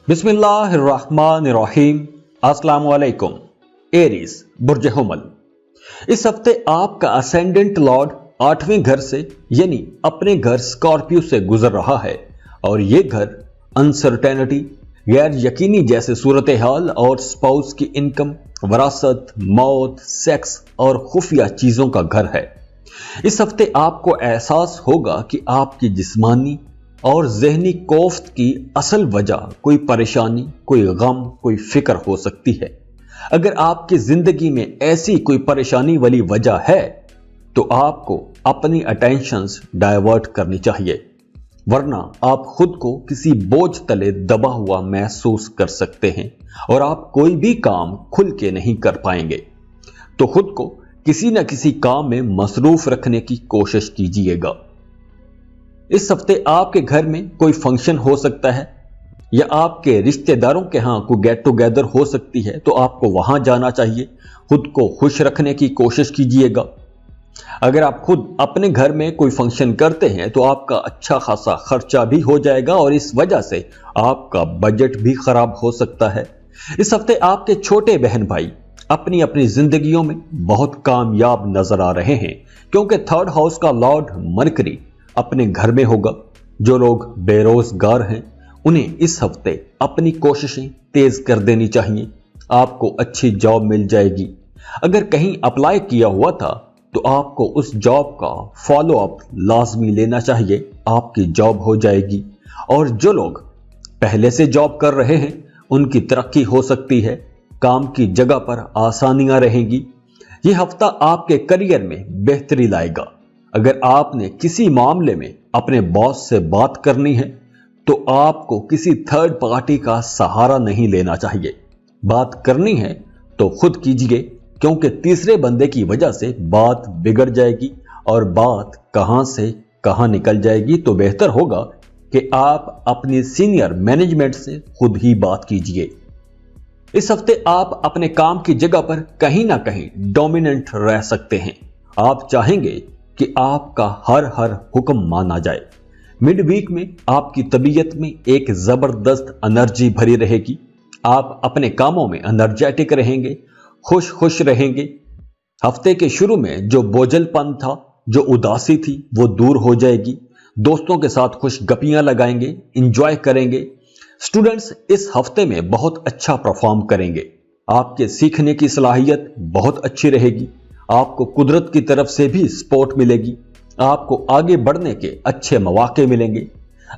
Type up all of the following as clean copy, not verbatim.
बिस्मिल्लाहिर्रहमानिर्रहीम। अस्सलाम वालेकुम। एरीज बुर्ज हुमल। इस हफ्ते आपका असेंडेंट लॉर्ड 8वें घर से यानी अपने घर स्कॉर्पियो से गुजर रहा है और ये घर अनसर्टेनिटी, गैर यकीनी जैसे सूरत हाल और स्पाउस की इनकम, वरासत, मौत, सेक्स और खुफिया चीजों का घर है। इस हफ्ते आपको एहसास होगा कि आपकी जिस्मानी और ज़हनी कोफ्त की असल वजह कोई परेशानी, कोई गम, कोई फिक्र हो सकती है। अगर आपकी जिंदगी में ऐसी कोई परेशानी वाली वजह है तो आपको अपनी अटेंशंस डाइवर्ट करनी चाहिए, वरना आप खुद को किसी बोझ तले दबा हुआ महसूस कर सकते हैं और आप कोई भी काम खुल के नहीं कर पाएंगे। तो खुद को किसी न किसी काम में मसरूफ रखने की कोशिश कीजिएगा। इस हफ्ते आपके घर में कोई फंक्शन हो सकता है या आपके रिश्तेदारों के यहाँ कोई गेट टुगेदर हो सकती है, तो आपको वहां जाना चाहिए। खुद को खुश रखने की कोशिश कीजिएगा। अगर आप खुद अपने घर में कोई फंक्शन करते हैं तो आपका अच्छा खासा खर्चा भी हो जाएगा और इस वजह से आपका बजट भी खराब हो सकता है। इस हफ्ते आपके छोटे बहन भाई अपनी अपनी जिंदगियों में बहुत कामयाब नजर आ रहे हैं, क्योंकि थर्ड हाउस का लॉर्ड मरकरी अपने घर में होगा। जो लोग बेरोजगार हैं उन्हें इस हफ्ते अपनी कोशिशें तेज कर देनी चाहिए। आपको अच्छी जॉब मिल जाएगी। अगर कहीं अप्लाई किया हुआ था तो आपको उस जॉब का फॉलो अप लाजमी लेना चाहिए, आपकी जॉब हो जाएगी। और जो लोग पहले से जॉब कर रहे हैं उनकी तरक्की हो सकती है, काम की जगह पर आसानियां रहेंगी। यह हफ्ता आपके करियर में बेहतरी लाएगा। अगर आपने किसी मामले में अपने बॉस से बात करनी है तो आपको किसी थर्ड पार्टी का सहारा नहीं लेना चाहिए। बात करनी है तो खुद कीजिए, क्योंकि तीसरे बंदे की वजह से बात बिगड़ जाएगी और बात कहां से कहां निकल जाएगी। तो बेहतर होगा कि आप अपनी सीनियर मैनेजमेंट से खुद ही बात कीजिए। इस हफ्ते आप अपने काम की जगह पर कहीं ना कहीं डोमिनेंट रह सकते हैं। आप चाहेंगे कि आपका हर हुक्म माना जाए। मिड वीक में आपकी तबीयत में एक जबरदस्त एनर्जी भरी रहेगी। आप अपने कामों में एनर्जेटिक रहेंगे, खुश रहेंगे। हफ्ते के शुरू में जो बोझलपन था, जो उदासी थी, वो दूर हो जाएगी। दोस्तों के साथ खुश गपियां लगाएंगे, इंजॉय करेंगे। स्टूडेंट्स इस हफ्ते में बहुत अच्छा परफॉर्म करेंगे। आपके सीखने की सलाहियत बहुत अच्छी रहेगी। आपको कुदरत की तरफ से भी सपोर्ट मिलेगी। आपको आगे बढ़ने के अच्छे मौके मिलेंगे।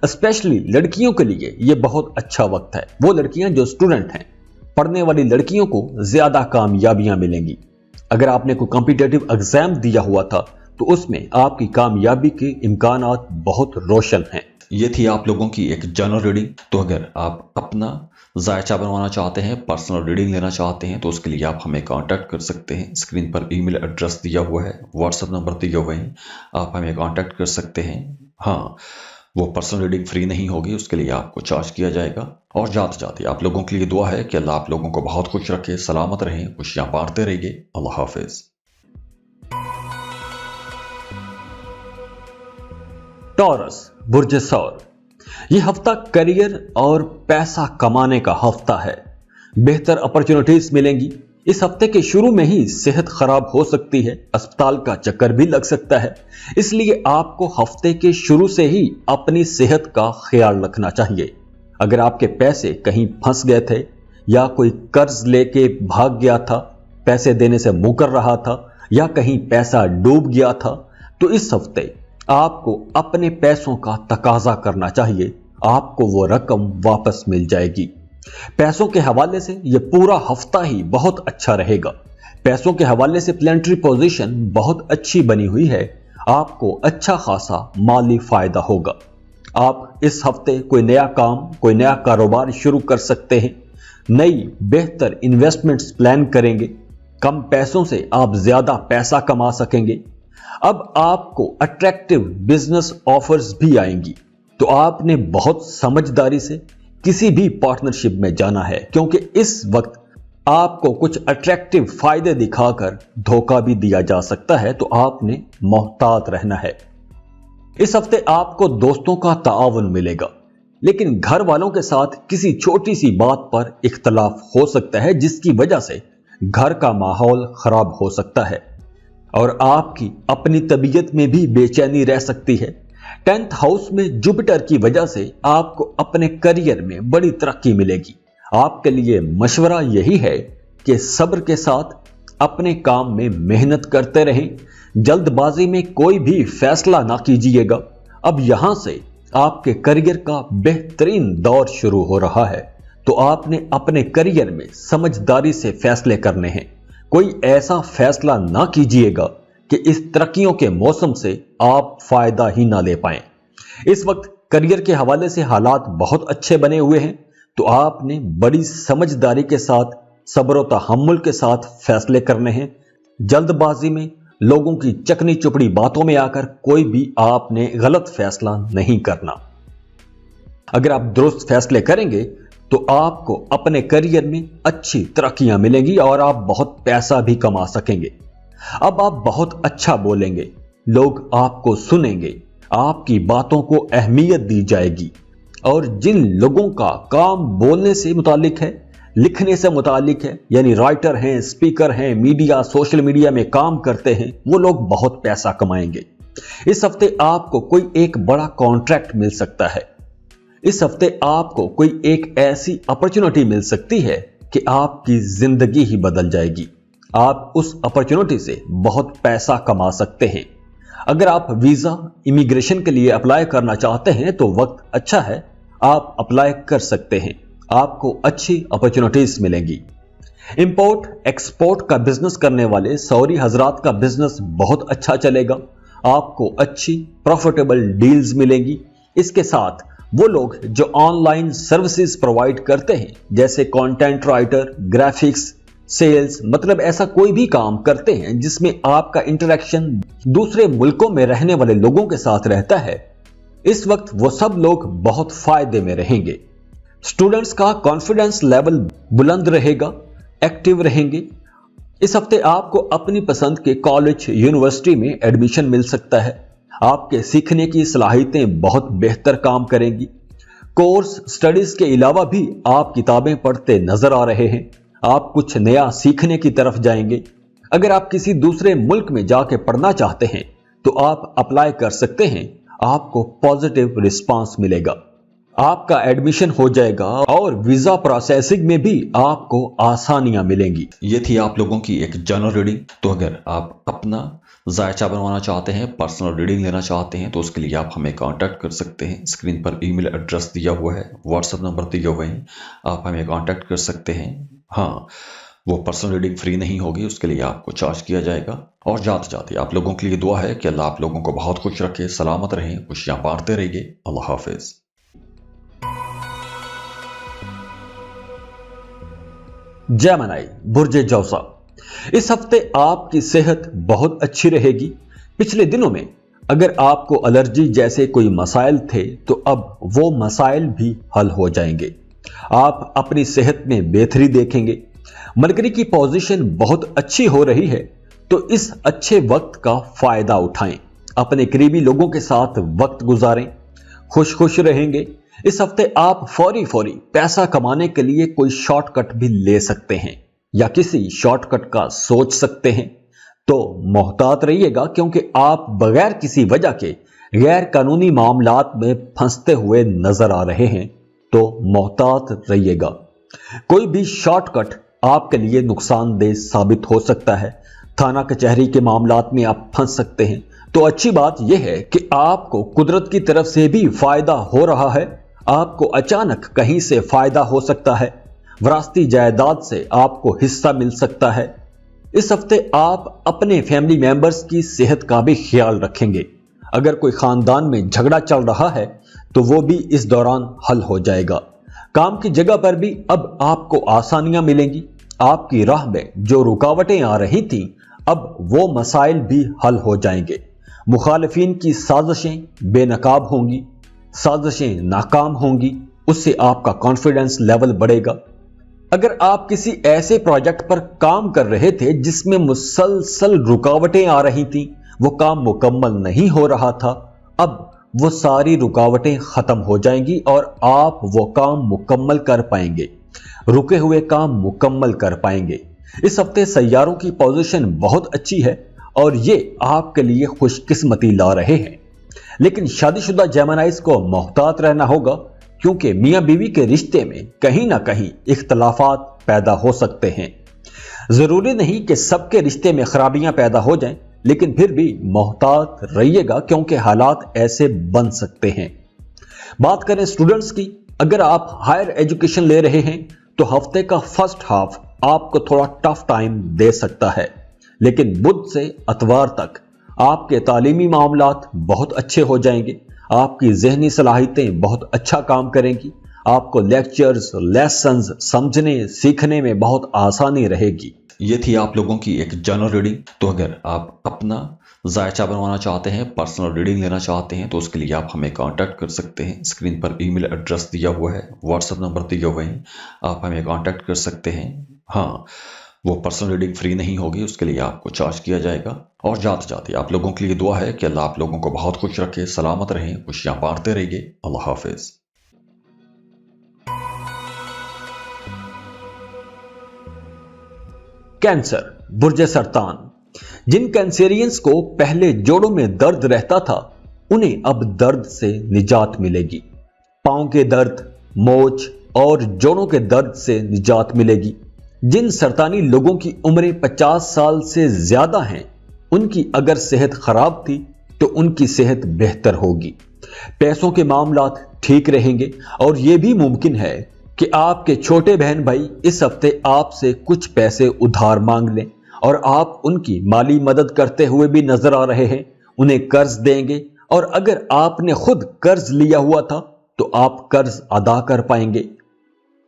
स्पेशली लड़कियों के लिए यह बहुत अच्छा वक्त है। वो लड़कियां जो स्टूडेंट हैं, पढ़ने वाली लड़कियों को ज्यादा कामयाबियां मिलेंगी। अगर आपने कोई कॉम्पिटिटिव एग्जाम दिया हुआ था तो उसमें आपकी कामयाबी के इम्कानात बहुत रोशन हैं। ये थी आप लोगों की एक जनरल रीडिंग। तो अगर आप अपना जायचा बनवाना चाहते हैं, पर्सनल रीडिंग लेना चाहते हैं, तो उसके लिए आप हमें कांटेक्ट कर सकते हैं। स्क्रीन पर ईमेल एड्रेस दिया हुआ है, व्हाट्सएप नंबर दिए हुए हैं, आप हमें कांटेक्ट कर सकते हैं। हाँ, वो पर्सनल रीडिंग फ्री नहीं होगी, उसके लिए आपको चार्ज किया जाएगा। और जाते जाते आप लोगों के लिए दुआ है कि अल्लाह आप लोगों को बहुत खुश रखे, सलामत रहें, खुशियां बांटते रहिए। अल्लाह हाफिज। टॉरस बुर्ज सौर। यह हफ्ता करियर और पैसा कमाने का हफ्ता है। बेहतर अपॉर्चुनिटीज मिलेंगी। इस हफ्ते के शुरू में ही सेहत खराब हो सकती है, अस्पताल का चक्कर भी लग सकता है। इसलिए आपको हफ्ते के शुरू से ही अपनी सेहत का ख्याल रखना चाहिए। अगर आपके पैसे कहीं फंस गए थे या कोई कर्ज लेके भाग गया था, पैसे देने से मुकर रहा था या कहीं पैसा डूब गया था, तो इस हफ्ते आपको अपने पैसों का तकाजा करना चाहिए। आपको वो रकम वापस मिल जाएगी। पैसों के हवाले से ये पूरा हफ्ता ही बहुत अच्छा रहेगा। पैसों के हवाले से प्लानिटरी पोजीशन बहुत अच्छी बनी हुई है। आपको अच्छा खासा माली फायदा होगा। आप इस हफ्ते कोई नया काम, कोई नया कारोबार शुरू कर सकते हैं। नई बेहतर इन्वेस्टमेंट्स प्लान करेंगे। कम पैसों से आप ज्यादा पैसा कमा सकेंगे। अब आपको अट्रैक्टिव बिजनेस ऑफर्स भी आएंगी, तो आपने बहुत समझदारी से किसी भी पार्टनरशिप में जाना है, क्योंकि इस वक्त आपको कुछ अट्रैक्टिव फायदे दिखाकर धोखा भी दिया जा सकता है। तो आपने मोहतात रहना है। इस हफ्ते आपको दोस्तों का ताआवुन मिलेगा। लेकिन घर वालों के साथ किसी छोटी सी बात पर इख्तलाफ हो सकता है, जिसकी वजह से घर का माहौल खराब हो सकता है और आपकी अपनी तबीयत में भी बेचैनी रह सकती है। 10th हाउस में जुपिटर की वजह से आपको अपने करियर में बड़ी तरक्की मिलेगी। आपके लिए मशवरा यही है कि सब्र के साथ अपने काम में मेहनत करते रहें। जल्दबाजी में कोई भी फैसला ना कीजिएगा। अब यहां से आपके करियर का बेहतरीन दौर शुरू हो रहा है, तो आपने अपने करियर में समझदारी से फैसले करने हैं। कोई ऐसा फैसला ना कीजिएगा कि इस तरक्कियों के मौसम से आप फायदा ही ना ले पाएं। इस वक्त करियर के हवाले से हालात बहुत अच्छे बने हुए हैं, तो आपने बड़ी समझदारी के साथ, सब्र व तहम्मुल के साथ फैसले करने हैं। जल्दबाजी में लोगों की चकनी चुपड़ी बातों में आकर कोई भी आपने गलत फैसला नहीं करना। अगर आप दुरुस्त फैसले करेंगे तो आपको अपने करियर में अच्छी तरक्कियां मिलेंगी और आप बहुत पैसा भी कमा सकेंगे। अब आप बहुत अच्छा बोलेंगे, लोग आपको सुनेंगे, आपकी बातों को अहमियत दी जाएगी और जिन लोगों का काम बोलने से मुतालिक है, लिखने से मुतालिक है, यानी राइटर हैं, स्पीकर हैं, मीडिया, सोशल मीडिया में काम करते हैं, वो लोग बहुत पैसा कमाएंगे। इस हफ्ते आपको कोई एक बड़ा कॉन्ट्रैक्ट मिल सकता है। इस हफ्ते आपको कोई एक ऐसी अपॉर्चुनिटी मिल सकती है कि आपकी जिंदगी ही बदल जाएगी। आप उस अपॉर्चुनिटी से बहुत पैसा कमा सकते हैं। अगर आप वीजा, इमिग्रेशन के लिए अप्लाई करना चाहते हैं तो वक्त अच्छा है, आप अप्लाई कर सकते हैं। आपको अच्छी अपॉर्चुनिटीज मिलेंगी। इंपोर्ट एक्सपोर्ट का बिजनेस करने वाले सौरी हजरात का बिजनेस बहुत अच्छा चलेगा। आपको अच्छी प्रॉफिटेबल डील्स मिलेंगी। इसके साथ वो लोग जो ऑनलाइन सर्विसेज प्रोवाइड करते हैं, जैसे कंटेंट राइटर, ग्राफिक्स, सेल्स, मतलब ऐसा कोई भी काम करते हैं जिसमें आपका इंटरेक्शन दूसरे मुल्कों में रहने वाले लोगों के साथ रहता है, इस वक्त वो सब लोग बहुत फायदे में रहेंगे। स्टूडेंट्स का कॉन्फिडेंस लेवल बुलंद रहेगा, एक्टिव रहेंगे। इस हफ्ते आपको अपनी पसंद के कॉलेज, यूनिवर्सिटी में एडमिशन मिल सकता है। आपके सीखने की सलाहियतें बहुत बेहतर काम करेंगी। कोर्स स्टडीज के अलावा भी आप किताबें पढ़ते नजर आ रहे हैं। आप कुछ नया सीखने की तरफ जाएंगे। अगर आप किसी दूसरे मुल्क में जाके पढ़ना चाहते हैं तो आप अप्लाई कर सकते हैं। आपको पॉजिटिव रिस्पांस मिलेगा, आपका एडमिशन हो जाएगा और वीजा प्रोसेसिंग में भी आपको आसानियां मिलेंगी। ये थी आप लोगों की एक जनरल रीडिंग। तो अगर आप अपना जायचा बनवाना चाहते हैं, पर्सनल रीडिंग लेना चाहते हैं, तो उसके लिए आप हमें कांटेक्ट कर सकते हैं। स्क्रीन पर ईमेल एड्रेस दिया हुआ है, व्हाट्सएप नंबर दिए हुए हैं, आप हमें कांटेक्ट कर सकते हैं। हाँ, वो पर्सनल रीडिंग फ्री नहीं होगी, उसके लिए आपको चार्ज किया जाएगा। और जाते जाते आप लोगों के लिए दुआ है कि अल्लाह आप लोगों को बहुत खुश रखे, सलामत रहें, खुशियां बांटते रहिए। अल्लाह हाफिज। जेमिनी, बुर्जे जौसा, इस हफ्ते आपकी सेहत बहुत अच्छी रहेगी। पिछले दिनों में अगर आपको एलर्जी जैसे कोई मसाइल थे तो अब वो मसाइल भी हल हो जाएंगे। आप अपनी सेहत में बेहतरी देखेंगे। मरकरी की पोजीशन बहुत अच्छी हो रही है, तो इस अच्छे वक्त का फायदा उठाएं। अपने करीबी लोगों के साथ वक्त गुजारें, खुश रहेंगे। इस हफ्ते आप फौरी पैसा कमाने के लिए कोई शॉर्टकट भी ले सकते हैं या किसी शॉर्टकट का सोच सकते हैं, तो मोहतात रहिएगा, क्योंकि आप बगैर किसी वजह के गैर कानूनी मामलात में फंसते हुए नजर आ रहे हैं, तो मोहतात रहिएगा। कोई भी शॉर्टकट आपके लिए नुकसानदेह साबित हो सकता है। थाना कचहरी के मामलात में आप फंस सकते हैं। तो अच्छी बात यह है कि आपको कुदरत की तरफ से भी फायदा हो रहा है। आपको अचानक कहीं से फायदा हो सकता है। विरासती जायदाद से आपको हिस्सा मिल सकता है। इस हफ्ते आप अपने फैमिली मेंबर्स की सेहत का भी ख्याल रखेंगे। अगर कोई खानदान में झगड़ा चल रहा है तो वो भी इस दौरान हल हो जाएगा। काम की जगह पर भी अब आपको आसानियां मिलेंगी। आपकी राह में जो रुकावटें आ रही थीं, अब वो मसाइल भी हल हो जाएंगे। मुखालिफिन की साजिशें बेनकाब होंगी, साजिशें नाकाम होंगी, उससे आपका कॉन्फिडेंस लेवल बढ़ेगा। अगर आप किसी ऐसे प्रोजेक्ट पर काम कर रहे थे जिसमें मुसलसल रुकावटें आ रही थीं, वो काम मुकम्मल नहीं हो रहा था, अब वो सारी रुकावटें खत्म हो जाएंगी और आप वो काम मुकम्मल कर पाएंगे, रुके हुए काम मुकम्मल कर पाएंगे। इस हफ्ते सैयारों की पोजीशन बहुत अच्छी है और ये आपके लिए खुशकिस्मती ला रहे हैं। लेकिन शादीशुदा जेमिनाइज को मोहतात रहना होगा, क्योंकि मियां बीवी के रिश्ते में कहीं ना कहीं इख्तलाफात पैदा हो सकते हैं। जरूरी नहीं कि सबके रिश्ते में खराबियां पैदा हो जाएं, लेकिन फिर भी मोहतात रहिएगा, क्योंकि हालात ऐसे बन सकते हैं। बात करें स्टूडेंट्स की, अगर आप हायर एजुकेशन ले रहे हैं तो हफ्ते का फर्स्ट हाफ आपको थोड़ा टफ टाइम दे सकता है, लेकिन बुध से इतवार तक आपके तालीमी मामलात बहुत अच्छे हो जाएंगे। आपकी जहनी सलाहियतें बहुत अच्छा काम करेंगी। आपको लेक्चर्स, लेसन्स समझने सीखने में बहुत आसानी रहेगी। ये थी आप लोगों की एक जनरल रीडिंग। तो अगर आप अपना जायचा बनवाना चाहते हैं, पर्सनल रीडिंग लेना चाहते हैं, तो उसके लिए आप हमें कांटेक्ट कर सकते हैं। स्क्रीन पर ईमेल एड्रेस दिया हुआ है, व्हाट्सएप नंबर दिए हुए हैं, आप हमें कांटेक्ट कर सकते हैं। हाँ, वो पर्सनल रीडिंग फ्री नहीं होगी, उसके लिए आपको चार्ज किया जाएगा। और जाते जाते आप लोगों के लिए दुआ है कि अल्लाह आप लोगों को बहुत खुश रखे, सलामत रहें, खुशियां बांटते रहिए। अल्लाह हाफिज। कैंसर, बुर्ज सरतान। जिन कैंसेरियंस को पहले जोड़ों में दर्द रहता था, उन्हें अब दर्द से निजात मिलेगी। पांव के दर्द, मोच और जोड़ों के दर्द से निजात मिलेगी। जिन सरतानी लोगों की उम्रें 50 साल से ज्यादा हैं, उनकी अगर सेहत खराब थी तो उनकी सेहत बेहतर होगी। पैसों के मामलात ठीक रहेंगे और यह भी मुमकिन है कि आपके छोटे बहन भाई इस हफ्ते आपसे कुछ पैसे उधार मांग लें और आप उनकी माली मदद करते हुए भी नजर आ रहे हैं। उन्हें कर्ज देंगे और अगर आपने खुद कर्ज लिया हुआ था तो आप कर्ज अदा कर पाएंगे।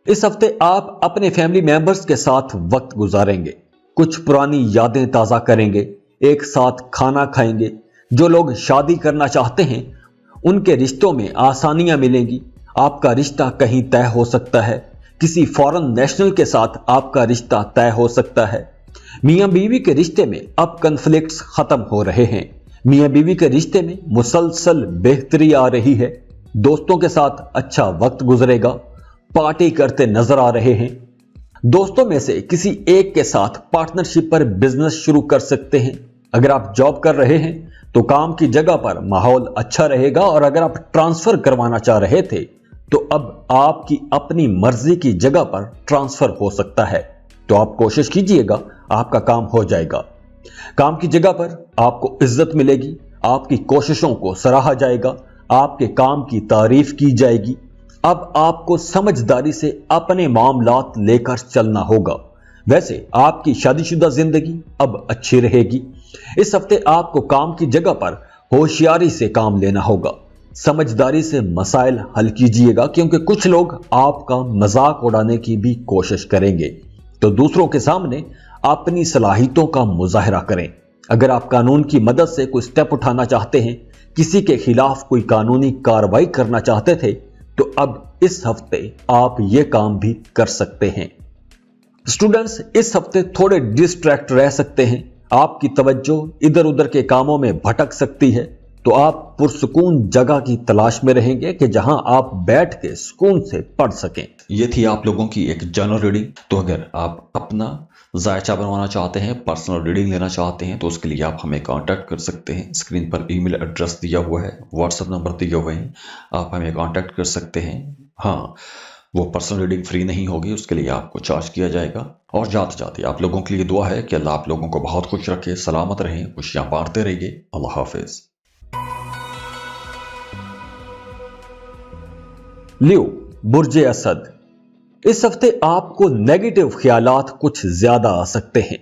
इस हफ्ते आप अपने फैमिली मेंबर्स के साथ वक्त गुजारेंगे, कुछ पुरानी यादें ताजा करेंगे, एक साथ खाना खाएंगे। जो लोग शादी करना चाहते हैं उनके रिश्तों में आसानियां मिलेंगी। आपका रिश्ता कहीं तय हो सकता है, किसी फॉरेन नेशनल के साथ आपका रिश्ता तय हो सकता है। मियां बीवी के रिश्ते में अब कन्फ्लिक्ट्स खत्म हो रहे हैं। मियां बीवी के रिश्ते में मुसलसल बेहतरी आ रही है। दोस्तों के साथ अच्छा वक्त गुजरेगा, पार्टी करते नजर आ रहे हैं। दोस्तों में से किसी एक के साथ पार्टनरशिप पर बिजनेस शुरू कर सकते हैं। अगर आप जॉब कर रहे हैं तो काम की जगह पर माहौल अच्छा रहेगा और अगर आप ट्रांसफर करवाना चाह रहे थे तो अब आपकी अपनी मर्जी की जगह पर ट्रांसफर हो सकता है। तो आप कोशिश कीजिएगा, आपका काम हो जाएगा। काम की जगह पर आपको इज्जत मिलेगी, आपकी कोशिशों को सराहा जाएगा, आपके काम की तारीफ की जाएगी। अब आपको समझदारी से अपने मामलात लेकर चलना होगा। वैसे आपकी शादीशुदा जिंदगी अब अच्छी रहेगी। इस हफ्ते आपको काम की जगह पर होशियारी से काम लेना होगा। समझदारी से मसाइल हल कीजिएगा, क्योंकि कुछ लोग आपका मजाक उड़ाने की भी कोशिश करेंगे। तो दूसरों के सामने अपनी सलाहियतों का मुजाहरा करें। अगर आप कानून की मदद से कोई स्टेप उठाना चाहते हैं, किसी के खिलाफ कोई कानूनी कार्रवाई करना चाहते थे, तो अब इस हफ्ते आप ये काम भी कर सकते हैं। स्टूडेंट्स इस हफ्ते थोड़े डिस्ट्रैक्ट रह सकते हैं। आपकी तवज्जो इधर उधर के कामों में भटक सकती है, तो आप पुरसुकून जगह की तलाश में रहेंगे कि जहां आप बैठ के सुकून से पढ़ सकें। ये थी आप लोगों की एक जनरल रीडिंग। तो अगर आप अपना जायचा बनवाना चाहते हैं, पर्सनल रीडिंग लेना चाहते हैं, तो उसके लिए आप हमें कांटेक्ट कर सकते हैं। स्क्रीन पर ईमेल एड्रेस दिया हुआ है, व्हाट्सएप नंबर दिए हुए हैं, आप हमें कांटेक्ट कर सकते हैं। हाँ, वो पर्सनल रीडिंग फ्री नहीं होगी, उसके लिए आपको चार्ज किया जाएगा। और जाते जाते आप लोगों के लिए दुआ है कि अल्लाह आप लोगों को बहुत खुश रखे, सलामत रहें, खुशियां बांटते रहिए। अल्लाह हाफिज। लियो, बुर्ज असद। इस हफ्ते आपको नेगेटिव ख्यालात कुछ ज्यादा आ सकते हैं।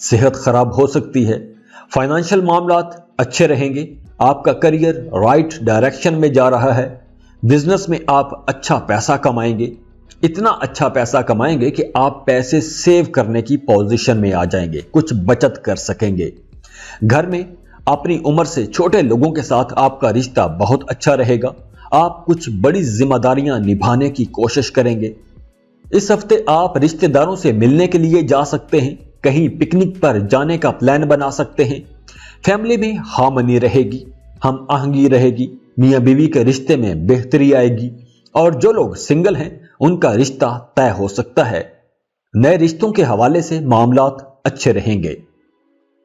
सेहत खराब हो सकती है। फाइनेंशियल मामलात अच्छे रहेंगे। आपका करियर राइट डायरेक्शन में जा रहा है। बिजनेस में आप अच्छा पैसा कमाएंगे। इतना अच्छा पैसा कमाएंगे कि आप पैसे सेव करने की पोजीशन में आ जाएंगे, कुछ बचत कर सकेंगे। घर में अपनी उम्र से छोटे लोगों के साथ आपका रिश्ता बहुत अच्छा रहेगा। आप कुछ बड़ी जिम्मेदारियां निभाने की कोशिश करेंगे। इस हफ्ते आप रिश्तेदारों से मिलने के लिए जा सकते हैं, कहीं पिकनिक पर जाने का प्लान बना सकते हैं। फैमिली में हार्मनी रहेगी। हम आहंगी रहेगी, मियां बीवी के रिश्ते में बेहतरी आएगी और जो लोग सिंगल हैं उनका रिश्ता तय हो सकता है। नए रिश्तों के हवाले से मामलात अच्छे रहेंगे।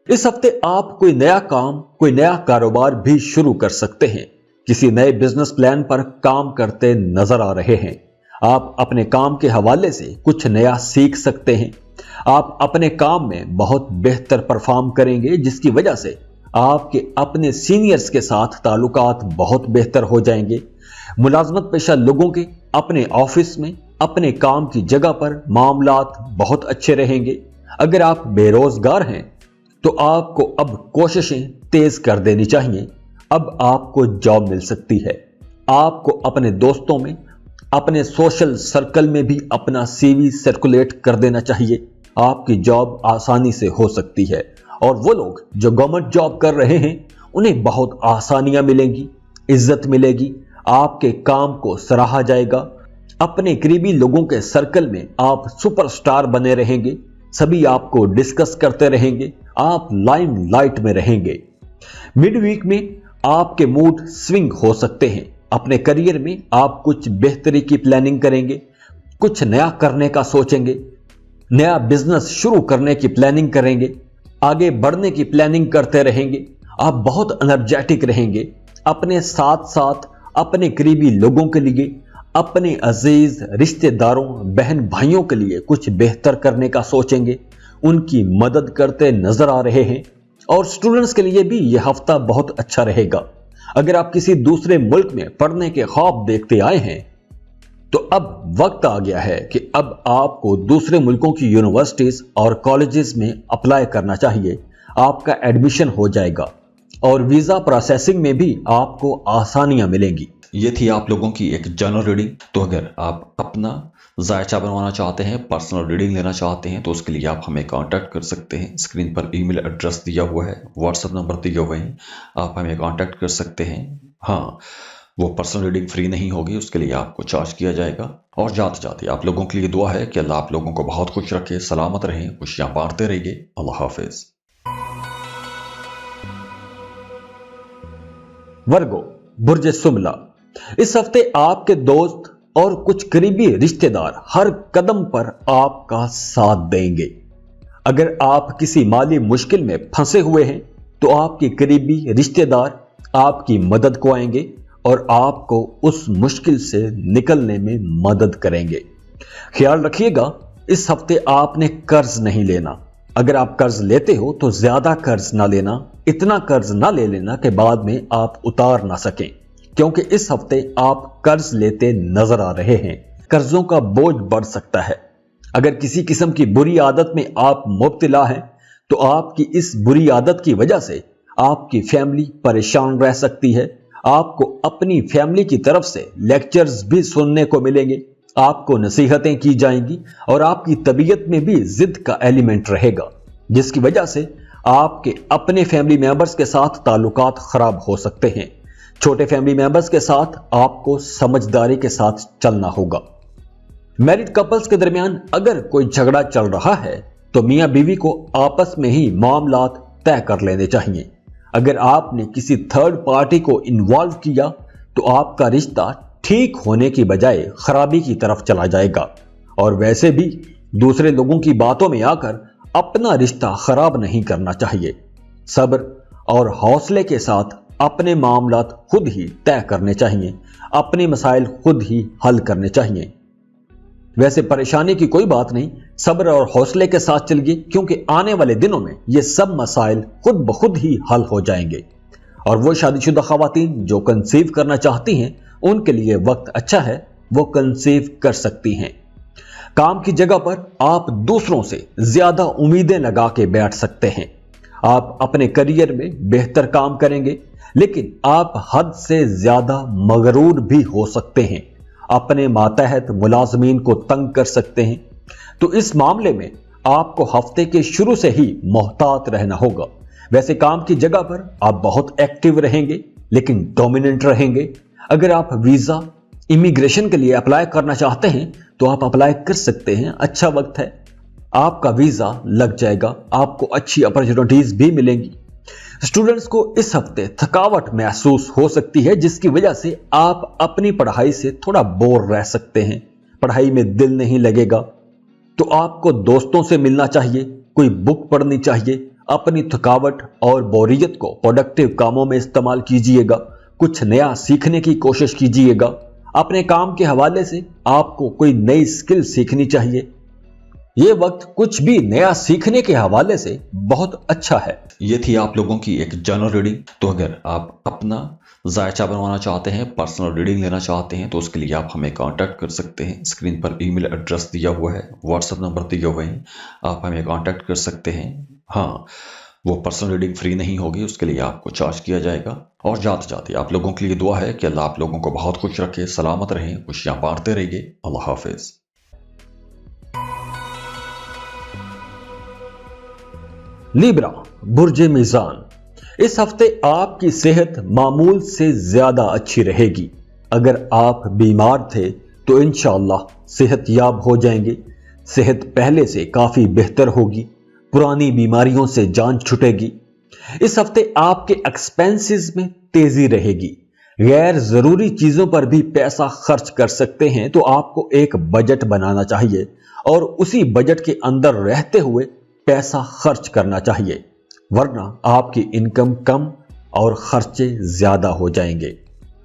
इस हफ्ते आप कोई नया काम, कोई नया कारोबार भी शुरू कर सकते हैं। किसी नए बिजनेस प्लान पर काम करते नजर आ रहे हैं। आप अपने काम के हवाले से कुछ नया सीख सकते हैं। आप अपने काम में बहुत बेहतर परफॉर्म करेंगे, जिसकी वजह से आपके अपने सीनियर्स के साथ ताल्लुकात बहुत बेहतर हो जाएंगे। मुलाजमत पेशा लोगों के अपने ऑफिस में, अपने काम की जगह पर मामलात बहुत अच्छे रहेंगे। अगर आप बेरोजगार हैं तो आपको अब कोशिशें तेज कर देनी चाहिए। अब आपको जॉब मिल सकती है। आपको अपने दोस्तों में, अपने सोशल सर्कल में भी अपना सीवी सर्कुलेट कर देना चाहिए। आपकी जॉब आसानी से हो सकती है और वो लोग जो गवर्नमेंट जॉब कर रहे हैं उन्हें बहुत आसानियां मिलेंगी, इज्जत मिलेगी, आपके काम को सराहा जाएगा। अपने करीबी लोगों के सर्कल में आप सुपरस्टार बने रहेंगे। सभी आपको डिस्कस करते रहेंगे। आप लाइमलाइट में रहेंगे। मिड वीक में आपके मूड स्विंग हो सकते हैं। अपने करियर में आप कुछ बेहतरी की प्लानिंग करेंगे, कुछ नया करने का सोचेंगे, नया बिजनेस शुरू करने की प्लानिंग करेंगे, आगे बढ़ने की प्लानिंग करते रहेंगे। आप बहुत एनर्जेटिक रहेंगे। अपने साथ साथ अपने करीबी लोगों के लिए, अपने अजीज रिश्तेदारों, बहन भाइयों के लिए कुछ बेहतर करने का सोचेंगे, उनकी मदद करते नजर आ रहे हैं। और स्टूडेंट्स के लिए भी यह हफ्ता बहुत अच्छा रहेगा। अगर आप किसी दूसरे मुल्क में पढ़ने के ख्वाब देखते आए हैं तो अब वक्त आ गया है कि अब आपको दूसरे मुल्कों की यूनिवर्सिटीज और कॉलेजेस में अप्लाई करना चाहिए। आपका एडमिशन हो जाएगा और वीजा प्रोसेसिंग में भी आपको आसानियां मिलेंगी। ये थी आप लोगों की एक जनरल रीडिंग। तो अगर आप अपना जायचा बनवाना चाहते हैं, पर्सनल रीडिंग लेना चाहते हैं, तो उसके लिए आप हमें कांटेक्ट कर सकते हैं। स्क्रीन पर ईमेल एड्रेस दिया हुआ है, व्हाट्सएप नंबर दिए हुए हैं, आप हमें कांटेक्ट कर सकते हैं। हाँ, वो पर्सनल रीडिंग फ्री नहीं होगी, उसके लिए आपको चार्ज किया जाएगा। और जाते जाते आप लोगों के लिए दुआ है कि अल्लाह आप लोगों को बहुत खुश रखे, सलामत रहें, खुशियां बांटते रहिए। अल्लाह हाफिज। वर्गो, बुर्ज सुमला, इस हफ्ते आपके दोस्त और कुछ करीबी रिश्तेदार हर कदम पर आपका साथ देंगे। अगर आप किसी माली मुश्किल में फंसे हुए हैं तो आपके करीबी रिश्तेदार आपकी मदद को आएंगे और आपको उस मुश्किल से निकलने में मदद करेंगे। ख्याल रखिएगा, इस हफ्ते आपने कर्ज नहीं लेना। अगर आप कर्ज लेते हो तो ज्यादा कर्ज ना लेना, इतना कर्ज ना ले लेना कि बाद में आप उतार ना सकें, क्योंकि इस हफ्ते आप कर्ज लेते नजर आ रहे हैं। कर्जों का बोझ बढ़ सकता है। अगर किसी किस्म की बुरी आदत में आप मुब्तला हैं तो आपकी इस बुरी आदत की वजह से आपकी फैमिली परेशान रह सकती है। आपको अपनी फैमिली की तरफ से लेक्चर्स भी सुनने को मिलेंगे, आपको नसीहतें की जाएंगी और आपकी तबीयत में भी जिद का एलिमेंट रहेगा, जिसकी वजह से आपके अपने फैमिली मेंबर्स के साथ ताल्लुकात खराब हो सकते हैं। छोटे फैमिली मेंबर्स के साथ आपको समझदारी के साथ चलना होगा। मैरिड कपल्स के दरमियान अगर कोई झगड़ा चल रहा है तो मियां बीवी को आपस में ही मामलात तय कर लेने चाहिए। अगर आपने किसी थर्ड पार्टी को इन्वॉल्व किया तो आपका रिश्ता ठीक होने की बजाय खराबी की तरफ चला जाएगा। और वैसे भी दूसरे लोगों की बातों में आकर अपना रिश्ता खराब नहीं करना चाहिए। सब्र और हौसले के साथ अपने मामलात खुद ही तय करने चाहिए, अपने मसाइल खुद ही हल करने चाहिए। वैसे परेशानी की कोई बात नहीं, सब्र और हौसले के साथ चलिए, क्योंकि आने वाले दिनों में ये सब मसाइल खुद ब खुद ही हल हो जाएंगे। और वो शादीशुदा खवातीन जो कंसीव करना चाहती हैं उनके लिए वक्त अच्छा है, वो कंसीव कर सकती हैं। काम की जगह पर आप दूसरों से ज्यादा उम्मीदें लगा के बैठ सकते हैं। आप अपने करियर में बेहतर काम करेंगे, लेकिन आप हद से ज्यादा मगरूर भी हो सकते हैं, अपने मातहत मुलाजमीन को तंग कर सकते हैं। तो इस मामले में आपको हफ्ते के शुरू से ही मोहतात रहना होगा। वैसे काम की जगह पर आप बहुत एक्टिव रहेंगे, लेकिन डोमिनेंट रहेंगे। अगर आप वीजा इमिग्रेशन के लिए अप्लाई करना चाहते हैं तो आप अप्लाई कर सकते हैं, अच्छा वक्त है, आपका वीजा लग जाएगा, आपको अच्छी अपॉर्चुनिटीज भी मिलेंगी। स्टूडेंट्स को इस हफ्ते थकावट महसूस हो सकती है, जिसकी वजह से आप अपनी पढ़ाई से थोड़ा बोर रह सकते हैं। पढ़ाई में दिल नहीं लगेगा, तो आपको दोस्तों से मिलना चाहिए, कोई बुक पढ़नी चाहिए। अपनी थकावट और बोरियत को प्रोडक्टिव कामों में इस्तेमाल कीजिएगा। कुछ नया सीखने की कोशिश कीजिएगा। अपने काम के हवाले से आपको कोई नई स्किल सीखनी चाहिए। ये वक्त कुछ भी नया सीखने के हवाले से बहुत अच्छा है। ये थी आप लोगों की एक जनरल रीडिंग। तो अगर आप अपना जायचा बनवाना चाहते हैं, पर्सनल रीडिंग लेना चाहते हैं, तो उसके लिए आप हमें कांटेक्ट कर सकते हैं। स्क्रीन पर ईमेल एड्रेस दिया हुआ है, व्हाट्सएप नंबर दिए हुए हैं, आप हमें कांटेक्ट कर सकते हैं। हाँ, वो पर्सनल रीडिंग फ्री नहीं होगी, उसके लिए आपको चार्ज किया जाएगा। और जाते जाते आप लोगों के लिए दुआ है कि अल्लाह आप लोगों को बहुत खुश रखे, सलामत रहें, खुशियां बांटते रहिए। अल्लाह हाफिज। लिब्रा, बुर्जे मीज़ान, इस हफ्ते आपकी सेहत मामूल से ज्यादा अच्छी रहेगी। अगर आप बीमार थे तो इंशाअल्लाह सेहतयाब हो जाएंगे। सेहत पहले से काफी बेहतर होगी, पुरानी बीमारियों से जान छुटेगी। इस हफ्ते आपके एक्सपेंसेस में तेजी रहेगी। गैर जरूरी चीजों पर भी पैसा खर्च कर सकते हैं, तो आपको एक बजट बनाना चाहिए और उसी बजट के अंदर रहते हुए पैसा खर्च करना चाहिए, वरना आपकी इनकम कम और खर्चे ज्यादा हो जाएंगे।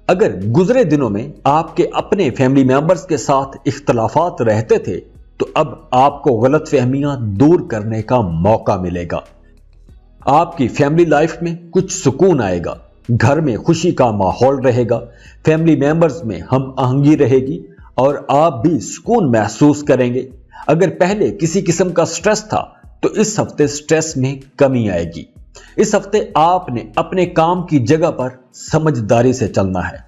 अगर गुजरे दिनों में आपके अपने फैमिली मेंबर्स के साथ इख्तलाफात रहते थे, तो अब आपको गलतफहमियां दूर करने का मौका मिलेगा। आपकी फैमिली लाइफ में कुछ सुकून आएगा, घर में खुशी का माहौल रहेगा, फैमिली मेंबर्स में हम आहंगी रहेगी और आप भी सुकून महसूस करेंगे। अगर पहले किसी किस्म का स्ट्रेस था, तो इस हफ्ते स्ट्रेस में कमी आएगी। इस हफ्ते आपने अपने काम की जगह पर समझदारी से चलना है,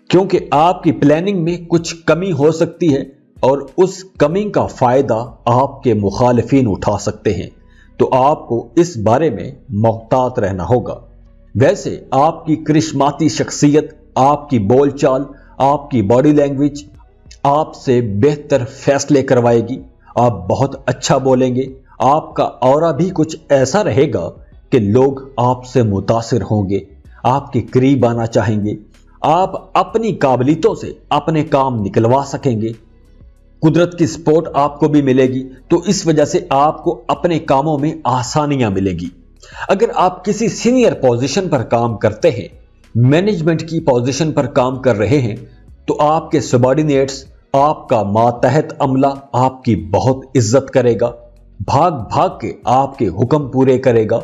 क्योंकि आपकी प्लानिंग में कुछ कमी हो सकती है और उस कमी का फायदा आपके मुखालिफिन उठा सकते हैं, तो आपको इस बारे में मोहतात रहना होगा। वैसे आपकी करिश्माती शख्सियत, आपकी बोलचाल, आपकी बॉडी लैंग्वेज आपसे बेहतर फैसले करवाएगी। आप बहुत अच्छा बोलेंगे। आपका ऑरा भी कुछ ऐसा रहेगा कि लोग आपसे मुतासिर होंगे, आपके करीब आना चाहेंगे। आप अपनी काबिलियतों से अपने काम निकलवा सकेंगे। कुदरत की सपोर्ट आपको भी मिलेगी, तो इस वजह से आपको अपने कामों में आसानियां मिलेगी। अगर आप किसी सीनियर पोजीशन पर काम करते हैं, मैनेजमेंट की पोजीशन पर काम कर रहे हैं, तो आपके सबॉर्डिनेट्स, आपका मातहत अमला आपकी बहुत इज्जत करेगा, भाग भाग के आपके हुक्म पूरे करेगा।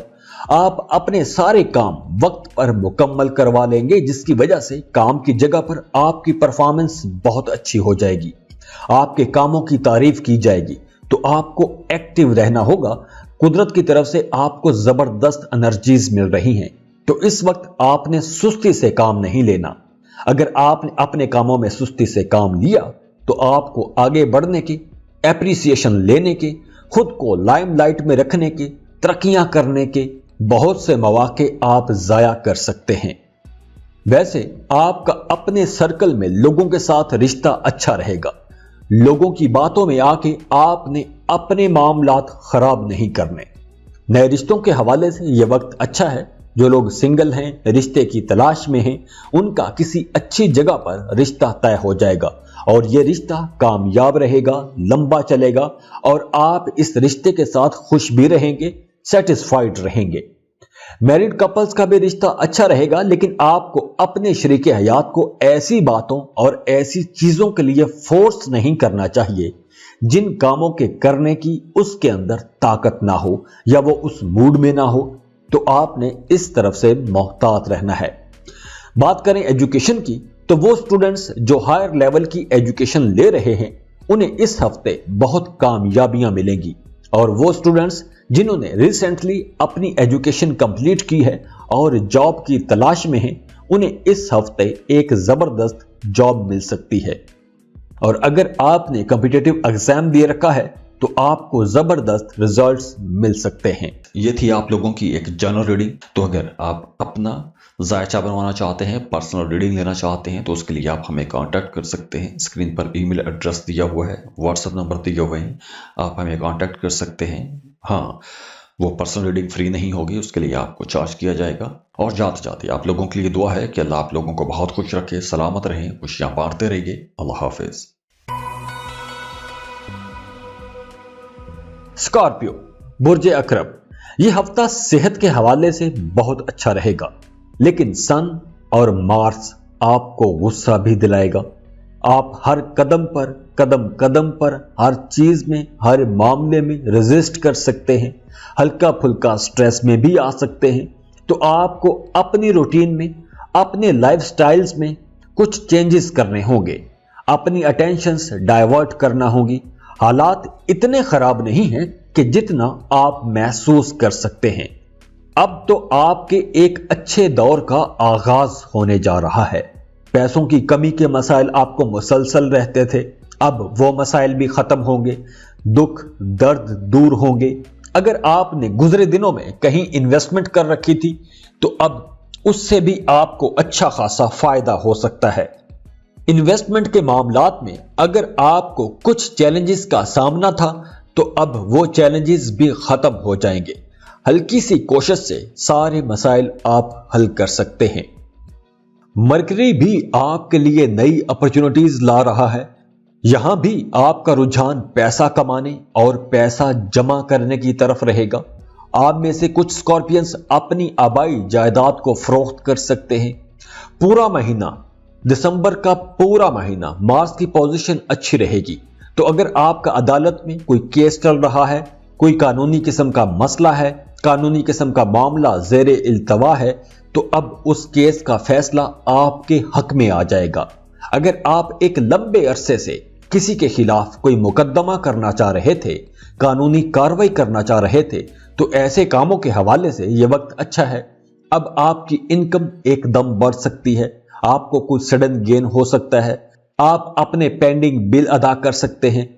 आप अपने सारे काम वक्त पर मुकम्मल करवा लेंगे, जिसकी वजह से काम की जगह पर आपकी परफॉर्मेंस बहुत अच्छी हो जाएगी, आपके कामों की तारीफ की जाएगी। तो आपको एक्टिव रहना होगा। कुदरत की तरफ से आपको जबरदस्त एनर्जीज मिल रही हैं, तो इस वक्त आपने सुस्ती से काम नहीं लेना। अगर आपने अपने कामों में सुस्ती से काम लिया, तो आपको आगे बढ़ने के, एप्रिसिएशन लेने के, खुद को लाइमलाइट में रखने के, तरक्कियां करने के बहुत से मौके आप जाया कर सकते हैं। वैसे आपका अपने सर्कल में लोगों के साथ रिश्ता अच्छा रहेगा। लोगों की बातों में आके आपने अपने मामलात खराब नहीं करने। नए रिश्तों के हवाले से यह वक्त अच्छा है। जो लोग सिंगल हैं, रिश्ते की तलाश में हैं, उनका किसी अच्छी जगह पर रिश्ता तय हो जाएगा और यह रिश्ता कामयाब रहेगा, लंबा चलेगा और आप इस रिश्ते के साथ खुश भी रहेंगे, सेटिस्फाइड रहेंगे। मैरिड कपल्स का भी रिश्ता अच्छा रहेगा, लेकिन आपको अपने शरीके हयात को ऐसी बातों और ऐसी चीजों के लिए फोर्स नहीं करना चाहिए जिन कामों के करने की उसके अंदर ताकत ना हो या वो उस मूड में ना हो, तो आपने इस तरफ से मोहतात रहना है। बात करें एजुकेशन की, तो वो स्टूडेंट्स जो हायर लेवल की एजुकेशन ले रहे हैं, उन्हें इस हफ्ते बहुत कामयाबियां मिलेंगी और वो स्टूडेंट्स जिन्होंने रिसेंटली अपनी एजुकेशन कंप्लीट की है और जॉब की तलाश में हैं, उन्हें इस हफ्ते एक जबरदस्त जॉब मिल सकती है। और अगर आपने कॉम्पिटिटिव एग्जाम दे रखा है, तो आपको जबरदस्त रिजल्ट्स मिल सकते हैं। ये थी आप लोगों की एक जनरल रीडिंग। तो अगर आप अपना जायचा बनवाना चाहते हैं, पर्सनल रीडिंग लेना चाहते हैं, तो उसके लिए आप हमें कांटेक्ट कर सकते हैं। स्क्रीन पर ईमेल एड्रेस दिया हुआ है, व्हाट्सएप नंबर दिए हुए हैं, आप हमें कांटेक्ट कर सकते हैं। हाँ, वो पर्सनल रीडिंग फ्री नहीं होगी, उसके लिए आपको चार्ज किया जाएगा। और जाते जाते आप लोगों के लिए दुआ है कि अल्लाह आप लोगों को बहुत खुश रखे, सलामत रहें, खुशियां बांटते रहिए। अल्लाह हाफिज। स्कॉर्पियो, बुर्ज अकरब, यह हफ्ता सेहत के हवाले से बहुत अच्छा रहेगा, लेकिन सन और मार्स आपको गुस्सा भी दिलाएगा। आप हर कदम पर हर चीज में, हर मामले में रेजिस्ट कर सकते हैं, हल्का फुल्का स्ट्रेस में भी आ सकते हैं। तो आपको अपनी रूटीन में, अपने लाइफस्टाइल्स में कुछ चेंजेस करने होंगे, अपनी अटेंशंस डाइवर्ट करना होगी। हालात इतने खराब नहीं हैं कि जितना आप महसूस कर सकते हैं। अब तो आपके एक अच्छे दौर का आगाज होने जा रहा है। पैसों की कमी के मसाइल आपको मुसलसल रहते थे, अब वो मसाइल भी खत्म होंगे, दुख दर्द दूर होंगे। अगर आपने गुजरे दिनों में कहीं इन्वेस्टमेंट कर रखी थी तो अब उससे भी आपको अच्छा खासा फायदा हो सकता है। इन्वेस्टमेंट के मामलात में अगर आपको कुछ चैलेंजेस का सामना था तो अब वो चैलेंजेस भी खत्म हो जाएंगे। हल्की सी कोशिश से सारे मसाइल आप हल कर सकते हैं। मरकरी भी आपके लिए नई अपॉर्चुनिटीज ला रहा है। यहां भी आपका रुझान पैसा कमाने और पैसा जमा करने की तरफ रहेगा। आप में से कुछ स्कॉर्पियंस अपनी आबाई जायदाद को फरोख्त कर सकते हैं। पूरा महीना, दिसंबर का पूरा महीना मार्स की पोजीशन अच्छी रहेगी। तो अगर आपका अदालत में कोई केस चल रहा है, कोई कानूनी किस्म का मसला है, कानूनी किस्म का मामला ज़ेरे इल्तवा है, तो अब उस केस का फैसला आपके हक में आ जाएगा। अगर आप एक लंबे अरसे से किसी के खिलाफ कोई मुकदमा करना चाह रहे थे, कानूनी कार्रवाई करना चाह रहे थे, तो ऐसे कामों के हवाले से यह वक्त अच्छा है। अब आपकी इनकम एकदम बढ़ सकती है, आपको कुछ सडन गेन हो सकता है, आप अपने पेंडिंग बिल अदा कर सकते हैं,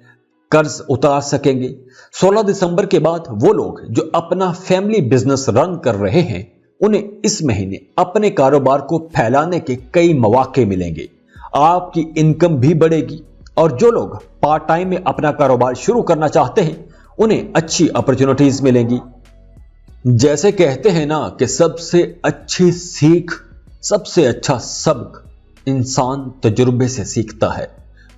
कर्ज उतार सकेंगे। 16 दिसंबर के बाद वो लोग जो अपना फैमिली बिजनेस रन कर रहे हैं, उन्हें इस महीने अपने कारोबार को फैलाने के कई मौके मिलेंगे। आपकी इनकम भी बढ़ेगी और जो लोग पार्ट टाइम में अपना कारोबार शुरू करना चाहते हैं, उन्हें अच्छी अपॉर्चुनिटीज मिलेंगी। जैसे कहते हैं ना कि सबसे अच्छी सीख, सबसे अच्छा सबक इंसान तजुर्बे से सीखता है,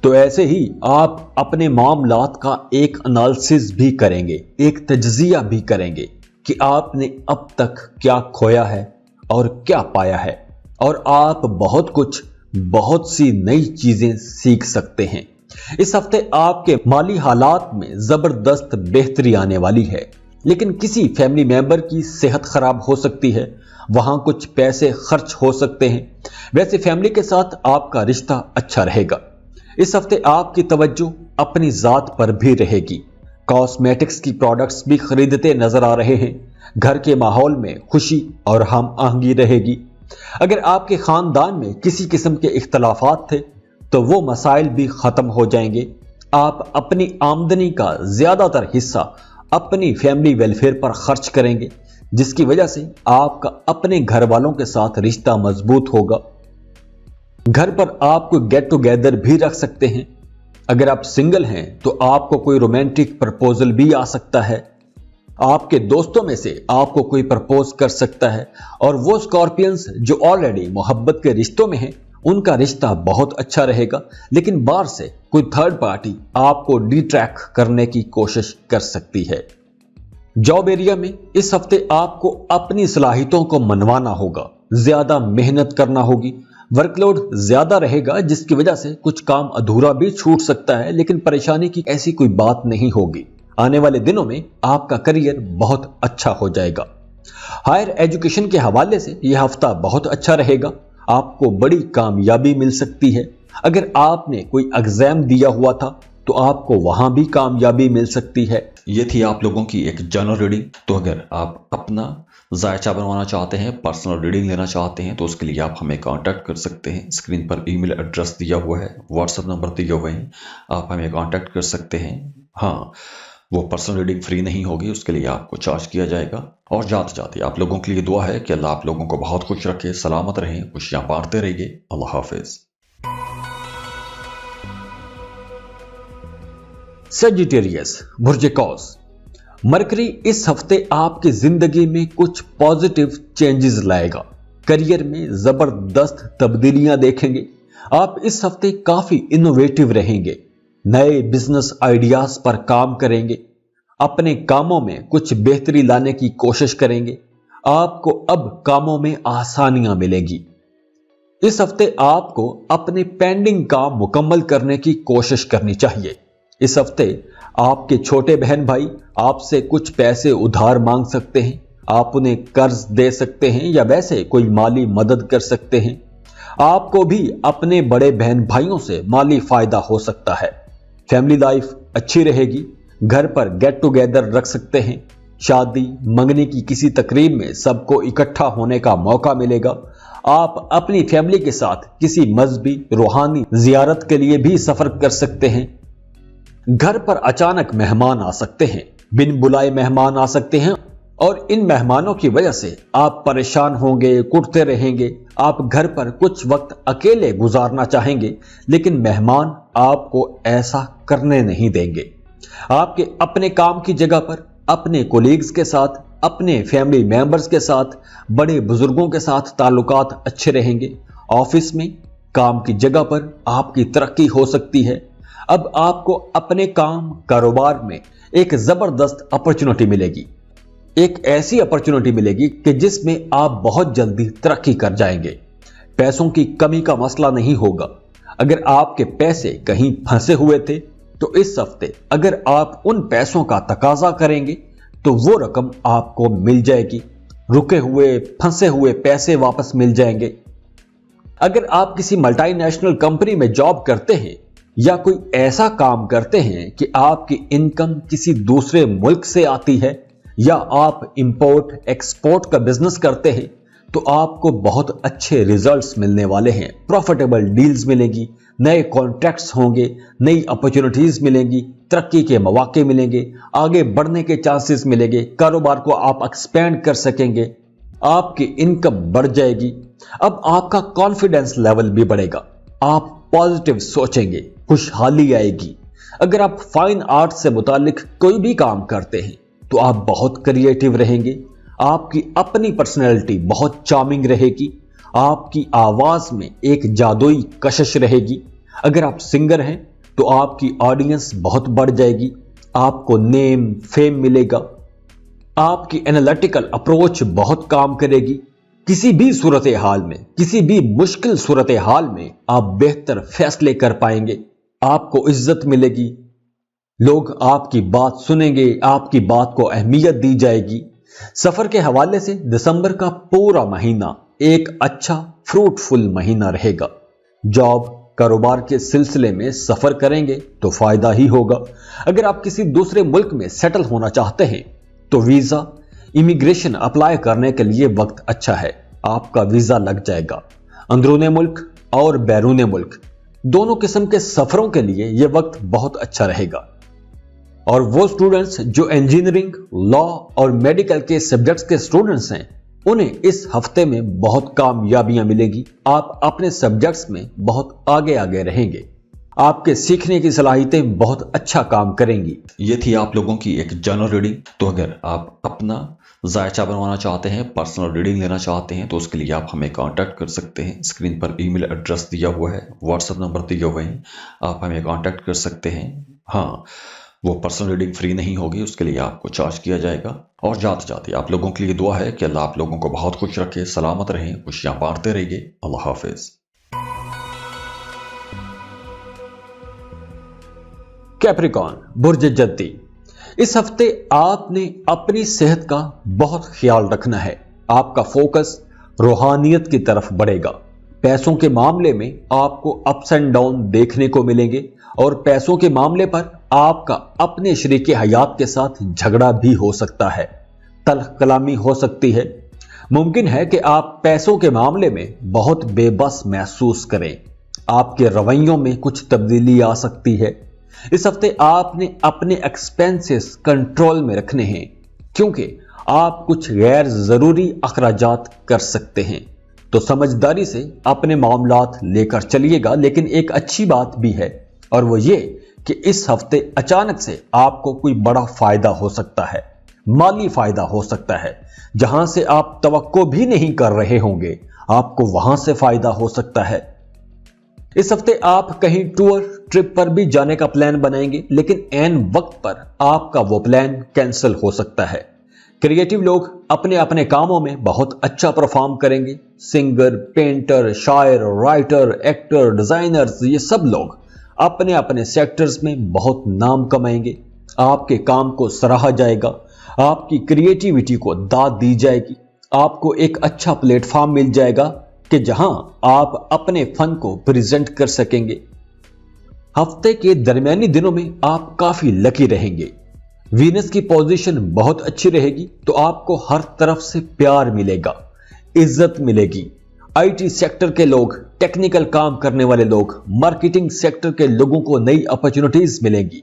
तो ऐसे ही आप अपने मामलात का एक एनालिसिस भी करेंगे, एक तज्जिया भी करेंगे कि आपने अब तक क्या खोया है और क्या पाया है, और आप बहुत सी नई चीजें सीख सकते हैं। इस हफ्ते आपके माली हालात में जबरदस्त बेहतरी आने वाली है, लेकिन किसी फैमिली मेंबर की सेहत खराब हो सकती है, वहां कुछ पैसे खर्च हो सकते हैं। वैसे फैमिली के साथ आपका रिश्ता अच्छा रहेगा। इस हफ्ते आपकी तवज्जो अपनी जात पर भी रहेगी। कॉस्मेटिक्स की प्रोडक्ट्स भी खरीदते नजर आ रहे हैं। घर के माहौल में खुशी और हम आहंगी रहेगी। अगर आपके खानदान में किसी किस्म के इख्तलाफात थे तो वो मसाइल भी खत्म हो जाएंगे। आप अपनी आमदनी का ज्यादातर हिस्सा अपनी फैमिली वेलफेयर पर खर्च करेंगे, जिसकी वजह से आपका अपने घर वालों के साथ रिश्ता मजबूत होगा। घर पर आप कोई गेट टुगेदर भी रख सकते हैं। अगर आप सिंगल हैं तो आपको कोई रोमांटिक प्रपोजल भी आ सकता है। आपके दोस्तों में से आपको कोई प्रपोज कर सकता है, और वो स्कॉर्पियंस जो ऑलरेडी मोहब्बत के रिश्तों में हैं, उनका रिश्ता बहुत अच्छा रहेगा। लेकिन बाहर से कोई थर्ड पार्टी आपको डिट्रैक्ट करने की कोशिश कर सकती है। जॉब एरिया में इस हफ्ते आपको अपनी सलाहियतों को मनवाना होगा, ज्यादा मेहनत करना होगी। वर्कलोड ज्यादा रहेगा, जिसकी वजह से कुछ काम अधूरा भी छूट सकता है, लेकिन परेशानी की ऐसी कोई बात नहीं होगी। आने वाले दिनों में आपका करियर बहुत अच्छा हो जाएगा। हायर एजुकेशन के हवाले से यह हफ्ता बहुत अच्छा रहेगा। आपको बड़ी कामयाबी मिल सकती है। अगर आपने कोई एग्जाम दिया हुआ था तो आपको वहां भी कामयाबी मिल सकती है। ये थी आप लोगों की एक जनरल रीडिंग। तो अगर आप अपना जायचा बनवाना चाहते हैं, पर्सनल रीडिंग लेना चाहते हैं, तो उसके लिए आप हमें कांटेक्ट कर सकते हैं। स्क्रीन पर ईमेल एड्रेस दिया हुआ है, व्हाट्सएप नंबर दिए हुए हैं, आप हमें कांटेक्ट कर सकते हैं। हाँ, वो पर्सनल रीडिंग फ्री नहीं होगी, उसके लिए आपको चार्ज किया जाएगा। और जाते जाते आप लोगों के लिए दुआ है कि अल्लाह आप लोगों को बहुत खुश रखे, सलामत रहें, खुशियां बांटते रहिए। अल्लाह हाफिज। सेजिटेरियस, बुर्ज कौस, मरकरी इस हफ्ते आपकी जिंदगी में कुछ पॉजिटिव चेंजेस लाएगा। करियर में जबरदस्त तब्दीलियां देखेंगे। आप इस हफ्ते काफी इनोवेटिव रहेंगे। नए बिजनेस आइडियाज पर काम करेंगे। अपने कामों में कुछ बेहतरी लाने की कोशिश करेंगे। आपको अब कामों में आसानियां मिलेगी। इस हफ्ते आपको अपने पेंडिंग काम मुकम्मल करने की कोशिश करनी चाहिए। इस हफ्ते आपके छोटे बहन भाई आपसे कुछ पैसे उधार मांग सकते हैं। आप उन्हें कर्ज दे सकते हैं या वैसे कोई माली मदद कर सकते हैं। आपको भी अपने बड़े बहन भाइयों से माली फायदा हो सकता है। फैमिली लाइफ अच्छी रहेगी। घर पर गेट टुगेदर रख सकते हैं। शादी मंगनी की किसी तकरीब में सबको इकट्ठा होने का मौका मिलेगा। आप अपनी फैमिली के साथ किसी मजहबी रूहानी जियारत के लिए भी सफर कर सकते हैं। घर पर अचानक मेहमान आ सकते हैं। बिन बुलाए मेहमान आ सकते हैं और इन मेहमानों की वजह से आप परेशान होंगे, कुटते रहेंगे। आप घर पर कुछ वक्त अकेले गुजारना चाहेंगे, लेकिन मेहमान आपको ऐसा करने नहीं देंगे। आपके अपने काम की जगह पर अपने कोलीग्स के साथ, अपने फैमिली मेंबर्स के साथ, बड़े बुजुर्गों के साथ ताल्लुकात अच्छे रहेंगे। ऑफिस में, काम की जगह पर आपकी तरक्की हो सकती है। अब आपको अपने काम कारोबार में एक जबरदस्त अपॉर्चुनिटी मिलेगी। एक ऐसी अपॉर्चुनिटी मिलेगी कि जिसमें आप बहुत जल्दी तरक्की कर जाएंगे। पैसों की कमी का मसला नहीं होगा। अगर आपके पैसे कहीं फंसे हुए थे तो इस हफ्ते अगर आप उन पैसों का तकाजा करेंगे तो वो रकम आपको मिल जाएगी। रुके हुए, फंसे हुए पैसे वापस मिल जाएंगे। अगर आप किसी मल्टीनेशनल कंपनी में जॉब करते हैं या कोई ऐसा काम करते हैं कि आपकी इनकम किसी दूसरे मुल्क से आती है, या आप इंपोर्ट एक्सपोर्ट का बिजनेस करते हैं, तो आपको बहुत अच्छे रिजल्ट्स मिलने वाले हैं। प्रॉफिटेबल डील्स मिलेंगी, नए कॉन्ट्रैक्ट्स होंगे, नई अपॉर्चुनिटीज मिलेंगी, तरक्की के मौके मिलेंगे, आगे बढ़ने के चांसेस मिलेंगे। कारोबार को आप एक्सपेंड कर सकेंगे। आपकी इनकम बढ़ जाएगी। अब आपका कॉन्फिडेंस लेवल भी बढ़ेगा। आप पॉजिटिव सोचेंगे, खुशहाली आएगी। अगर आप फाइन आर्ट से मुतालिक कोई भी काम करते हैं तो आप बहुत क्रिएटिव रहेंगे। आपकी अपनी पर्सनैलिटी बहुत चार्मिंग रहेगी। आपकी आवाज में एक जादुई कशिश रहेगी। अगर आप सिंगर हैं तो आपकी ऑडियंस बहुत बढ़ जाएगी। आपको नेम फेम मिलेगा। आपकी एनालिटिकल अप्रोच बहुत काम करेगी। किसी भी सूरत हाल में, किसी भी मुश्किल सूरत हाल में आप बेहतर फैसले कर पाएंगे। आपको इज्जत मिलेगी। लोग आपकी बात सुनेंगे। आपकी बात को अहमियत दी जाएगी। सफर के हवाले से दिसंबर का पूरा महीना एक अच्छा फ्रूटफुल महीना रहेगा। जॉब कारोबार के सिलसिले में सफर करेंगे तो फायदा ही होगा। अगर आप किसी दूसरे मुल्क में सेटल होना चाहते हैं तो वीजा, इमिग्रेशन अप्लाई करने के लिए वक्त अच्छा है। आपका वीजा लग जाएगा। अंदरूने मुल्क और बैरूने मुल्क दोनों किस्म के सफरों के लिए यह वक्त बहुत अच्छा रहेगा। और वो स्टूडेंट्स जो इंजीनियरिंग, लॉ और मेडिकल के सब्जेक्ट्स के स्टूडेंट्स हैं, उन्हें इस हफ्ते में बहुत कामयाबियां मिलेगी। आप अपने सब्जेक्ट्स में बहुत आगे आगे रहेंगे। आपके सीखने की सलाहियतें बहुत अच्छा काम करेंगी। ये थी आप लोगों की एक जनरल रीडिंग। तो अगर आप अपना जायचा बनवाना चाहते हैं, पर्सनल रीडिंग लेना चाहते हैं, तो उसके लिए आप हमें कांटेक्ट कर सकते हैं। स्क्रीन पर ईमेल एड्रेस दिया हुआ है, व्हाट्सएप नंबर दिए हुए हैं, आप हमें कांटेक्ट कर सकते हैं। हाँ, वो पर्सनल रीडिंग फ्री नहीं होगी, उसके लिए आपको चार्ज किया जाएगा। और जाते जाते आप लोगों के लिए दुआ है कि अल्लाह आप लोगों को बहुत खुश रखे, सलामत रहें, खुशियां बांटते रहिए। अल्लाह हाफिज। कैप्रिकॉन बुर्ज जद्दी, इस हफ्ते आपने अपनी सेहत का बहुत ख्याल रखना है। आपका फोकस रूहानियत की तरफ बढ़ेगा। पैसों के मामले में आपको अप्स एंड डाउन देखने को मिलेंगे और पैसों के मामले पर आपका अपने शरीके हयात के साथ झगड़ा भी हो सकता है। तल्ख कलामी हो सकती है। मुमकिन है कि आप पैसों के मामले में बहुत बेबस महसूस करें। आपके रवैयों में कुछ तब्दीली आ सकती है। इस हफ्ते आपने अपने एक्सपेंसेस कंट्रोल में रखने हैं, क्योंकि आप कुछ गैर जरूरी अखराजात कर सकते हैं। तो समझदारी से अपने मामलात लेकर चलिएगा। लेकिन एक अच्छी बात भी है, और वो ये कि इस हफ्ते अचानक से आपको कोई बड़ा फायदा हो सकता है। माली फायदा हो सकता है। जहां से आप तवक्को भी नहीं कर रहे होंगे, आपको वहां से फायदा हो सकता है। इस हफ्ते आप कहीं टूर ट्रिप पर भी जाने का प्लान बनाएंगे, लेकिन ऐन वक्त पर आपका वो प्लान कैंसिल हो सकता है। क्रिएटिव लोग अपने अपने कामों में बहुत अच्छा परफॉर्म करेंगे। सिंगर, पेंटर, शायर, राइटर, एक्टर, डिजाइनर्स, ये सब लोग अपने अपने सेक्टर्स में बहुत नाम कमाएंगे। आपके काम को सराहा जाएगा, आपकी क्रिएटिविटी को दाद दी जाएगी, आपको एक अच्छा प्लेटफॉर्म मिल जाएगा कि जहां आप अपने फन को प्रेजेंट कर सकेंगे। हफ्ते के दरमियानी दिनों में आप काफी लकी रहेंगे। वीनस की पोजीशन बहुत अच्छी रहेगी, तो आपको हर तरफ से प्यार मिलेगा, इज्जत मिलेगी। आईटी सेक्टर के लोग, टेक्निकल काम करने वाले लोग, मार्केटिंग सेक्टर के लोगों को नई अपॉर्चुनिटीज मिलेंगी।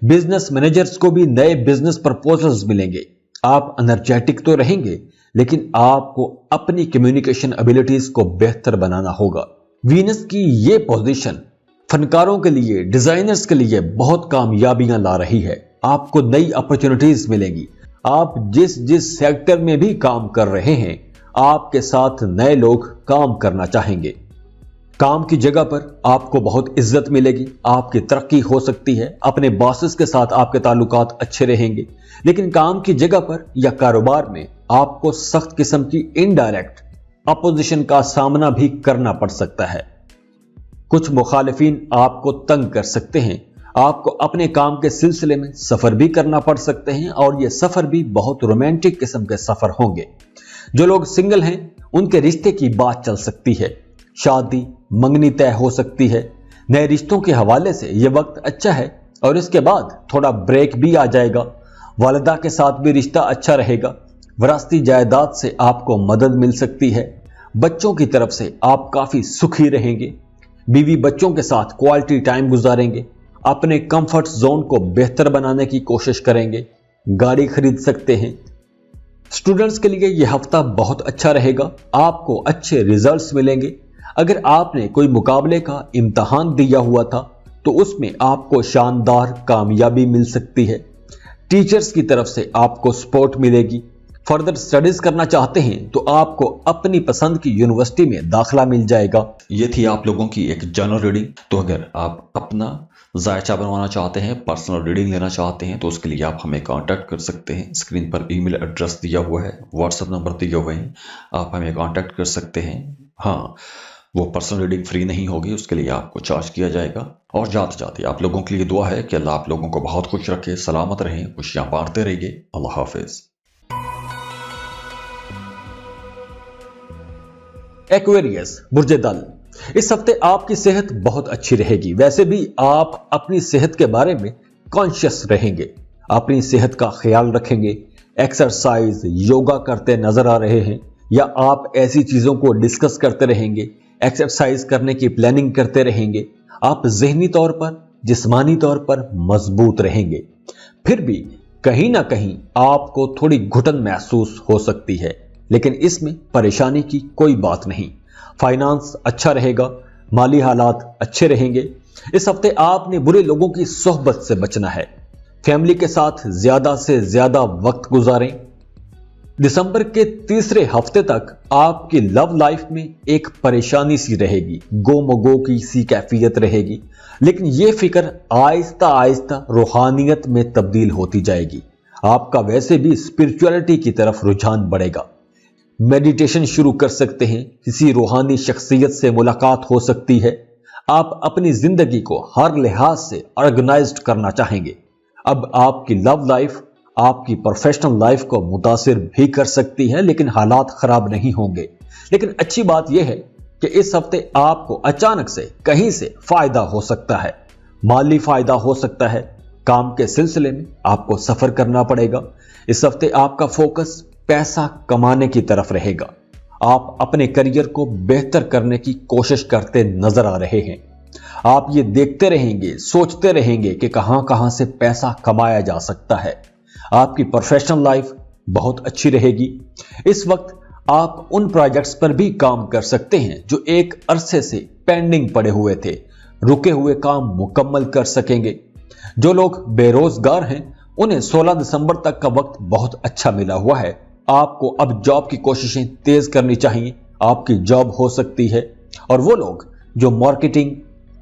बिजनेस मैनेजर्स को भी नए बिजनेस प्रपोजल्स मिलेंगे। आप एनर्जेटिक तो रहेंगे, लेकिन आपको अपनी कम्युनिकेशन एबिलिटीज को बेहतर बनाना होगा। वीनस की ये पोजीशन फनकारों के लिए, डिजाइनर्स के लिए बहुत कामयाबियां ला रही है। आपको नई अपॉर्चुनिटीज मिलेंगी। आप जिस जिस सेक्टर में भी काम कर रहे हैं, आपके साथ नए लोग काम करना चाहेंगे। काम की जगह पर आपको बहुत इज्जत मिलेगी, आपकी तरक्की हो सकती है। अपने बॉसेस के साथ आपके ताल्लुकात अच्छे रहेंगे, लेकिन काम की जगह पर या कारोबार में आपको सख्त किस्म की इनडायरेक्ट अपोजिशन का सामना भी करना पड़ सकता है। कुछ मुखालिफिन आपको तंग कर सकते हैं। आपको अपने काम के सिलसिले में सफर भी करना पड़ सकते हैं, और ये सफर भी बहुत रोमांटिक किस्म के सफर होंगे। जो लोग सिंगल हैं, उनके रिश्ते की बात चल सकती है। शादी, मंगनी तय हो सकती है। नए रिश्तों के हवाले से यह वक्त अच्छा है, और इसके बाद थोड़ा ब्रेक भी आ जाएगा। वालिदा के साथ भी रिश्ता अच्छा रहेगा। विरासती जायदाद से आपको मदद मिल सकती है। बच्चों की तरफ से आप काफी सुखी रहेंगे। बीवी बच्चों के साथ क्वालिटी टाइम गुजारेंगे। अपने कंफर्ट जोन को बेहतर बनाने की कोशिश करेंगे। गाड़ी खरीद सकते हैं। स्टूडेंट्स के लिए यह हफ्ता बहुत अच्छा रहेगा। आपको अच्छे रिजल्ट्स मिलेंगे। अगर आपने कोई मुकाबले का इम्तहान दिया हुआ था, तो उसमें आपको शानदार कामयाबी मिल सकती है। टीचर्स की तरफ से आपको सपोर्ट मिलेगी। फर्दर स्टडीज करना चाहते हैं, तो आपको अपनी पसंद की यूनिवर्सिटी में दाखिला मिल जाएगा। ये थी आप लोगों की एक जनरल रीडिंग। तो अगर आप अपना जायचा बनवाना चाहते हैं, पर्सनल रीडिंग लेना चाहते हैं, तो उसके लिए आप हमें कांटेक्ट कर सकते हैं। स्क्रीन पर ईमेल एड्रेस दिया हुआ है, व्हाट्सएप नंबर दिए हुए हैं, आप हमें कांटेक्ट कर सकते हैं। हाँ, वो पर्सनल रीडिंग फ्री नहीं होगी, उसके लिए आपको चार्ज किया जाएगा। और जाते जाते आप लोगों के लिए दुआ है कि अल्लाह आप लोगों को बहुत खुश रखे, सलामत रहें, खुशियां बांटते रहिए। अल्लाह हाफिज। एक्वेरियस, बुर्जे दल, इस हफ्ते आपकी सेहत बहुत अच्छी रहेगी। वैसे भी आप अपनी सेहत के बारे में कॉन्शियस रहेंगे, अपनी सेहत का ख्याल रखेंगे। एक्सरसाइज, योगा करते नजर आ रहे हैं, या आप ऐसी चीजों को डिस्कस करते रहेंगे, एक्सरसाइज करने की प्लानिंग करते रहेंगे। आप ज़हनी तौर पर, जिस्मानी तौर पर मजबूत रहेंगे। फिर भी कहीं ना कहीं आपको थोड़ी घुटन महसूस हो सकती है, लेकिन इसमें परेशानी की कोई बात नहीं। फाइनेंस अच्छा रहेगा, माली हालात अच्छे रहेंगे। इस हफ्ते आपने बुरे लोगों की सोहबत से बचना है। फैमिली के साथ ज्यादा से ज्यादा वक्त गुजारें। दिसंबर के तीसरे हफ्ते तक आपकी लव लाइफ में एक परेशानी सी रहेगी, गोमगो की सी कैफियत रहेगी, लेकिन यह फिक्र आहिस्ता आहिस्ता रूहानियत में तब्दील होती जाएगी। आपका वैसे भी स्पिरिचुअलिटी की तरफ रुझान बढ़ेगा। मेडिटेशन शुरू कर सकते हैं, किसी रूहानी शख्सियत से मुलाकात हो सकती है। आप अपनी जिंदगी को हर लिहाज से ऑर्गेनाइज्ड करना चाहेंगे। अब आपकी लव लाइफ आपकी प्रोफेशनल लाइफ को मुतासिर भी कर सकती है, लेकिन हालात खराब नहीं होंगे। लेकिन अच्छी बात यह है कि इस हफ्ते आपको अचानक से कहीं से फायदा हो सकता है। माली फायदा हो सकता है। काम के सिलसिले में आपको सफर करना पड़ेगा। इस हफ्ते आपका फोकस पैसा कमाने की तरफ रहेगा। आप अपने करियर को बेहतर करने की कोशिश करते नजर आ रहे हैं। आप ये देखते रहेंगे, सोचते रहेंगे कि कहां से पैसा कमाया जा सकता है। आपकी प्रोफेशनल लाइफ बहुत अच्छी रहेगी। इस वक्त आप उन प्रोजेक्ट्स पर भी काम कर सकते हैं जो एक अरसे से पेंडिंग पड़े हुए थे। रुके हुए काम मुकम्मल कर सकेंगे। जो लोग बेरोजगार हैं, उन्हें 16 दिसंबर तक का वक्त बहुत अच्छा मिला हुआ है। आपको अब जॉब की कोशिशें तेज करनी चाहिए। आपकी जॉब हो सकती है और वो लोग जो मार्केटिंग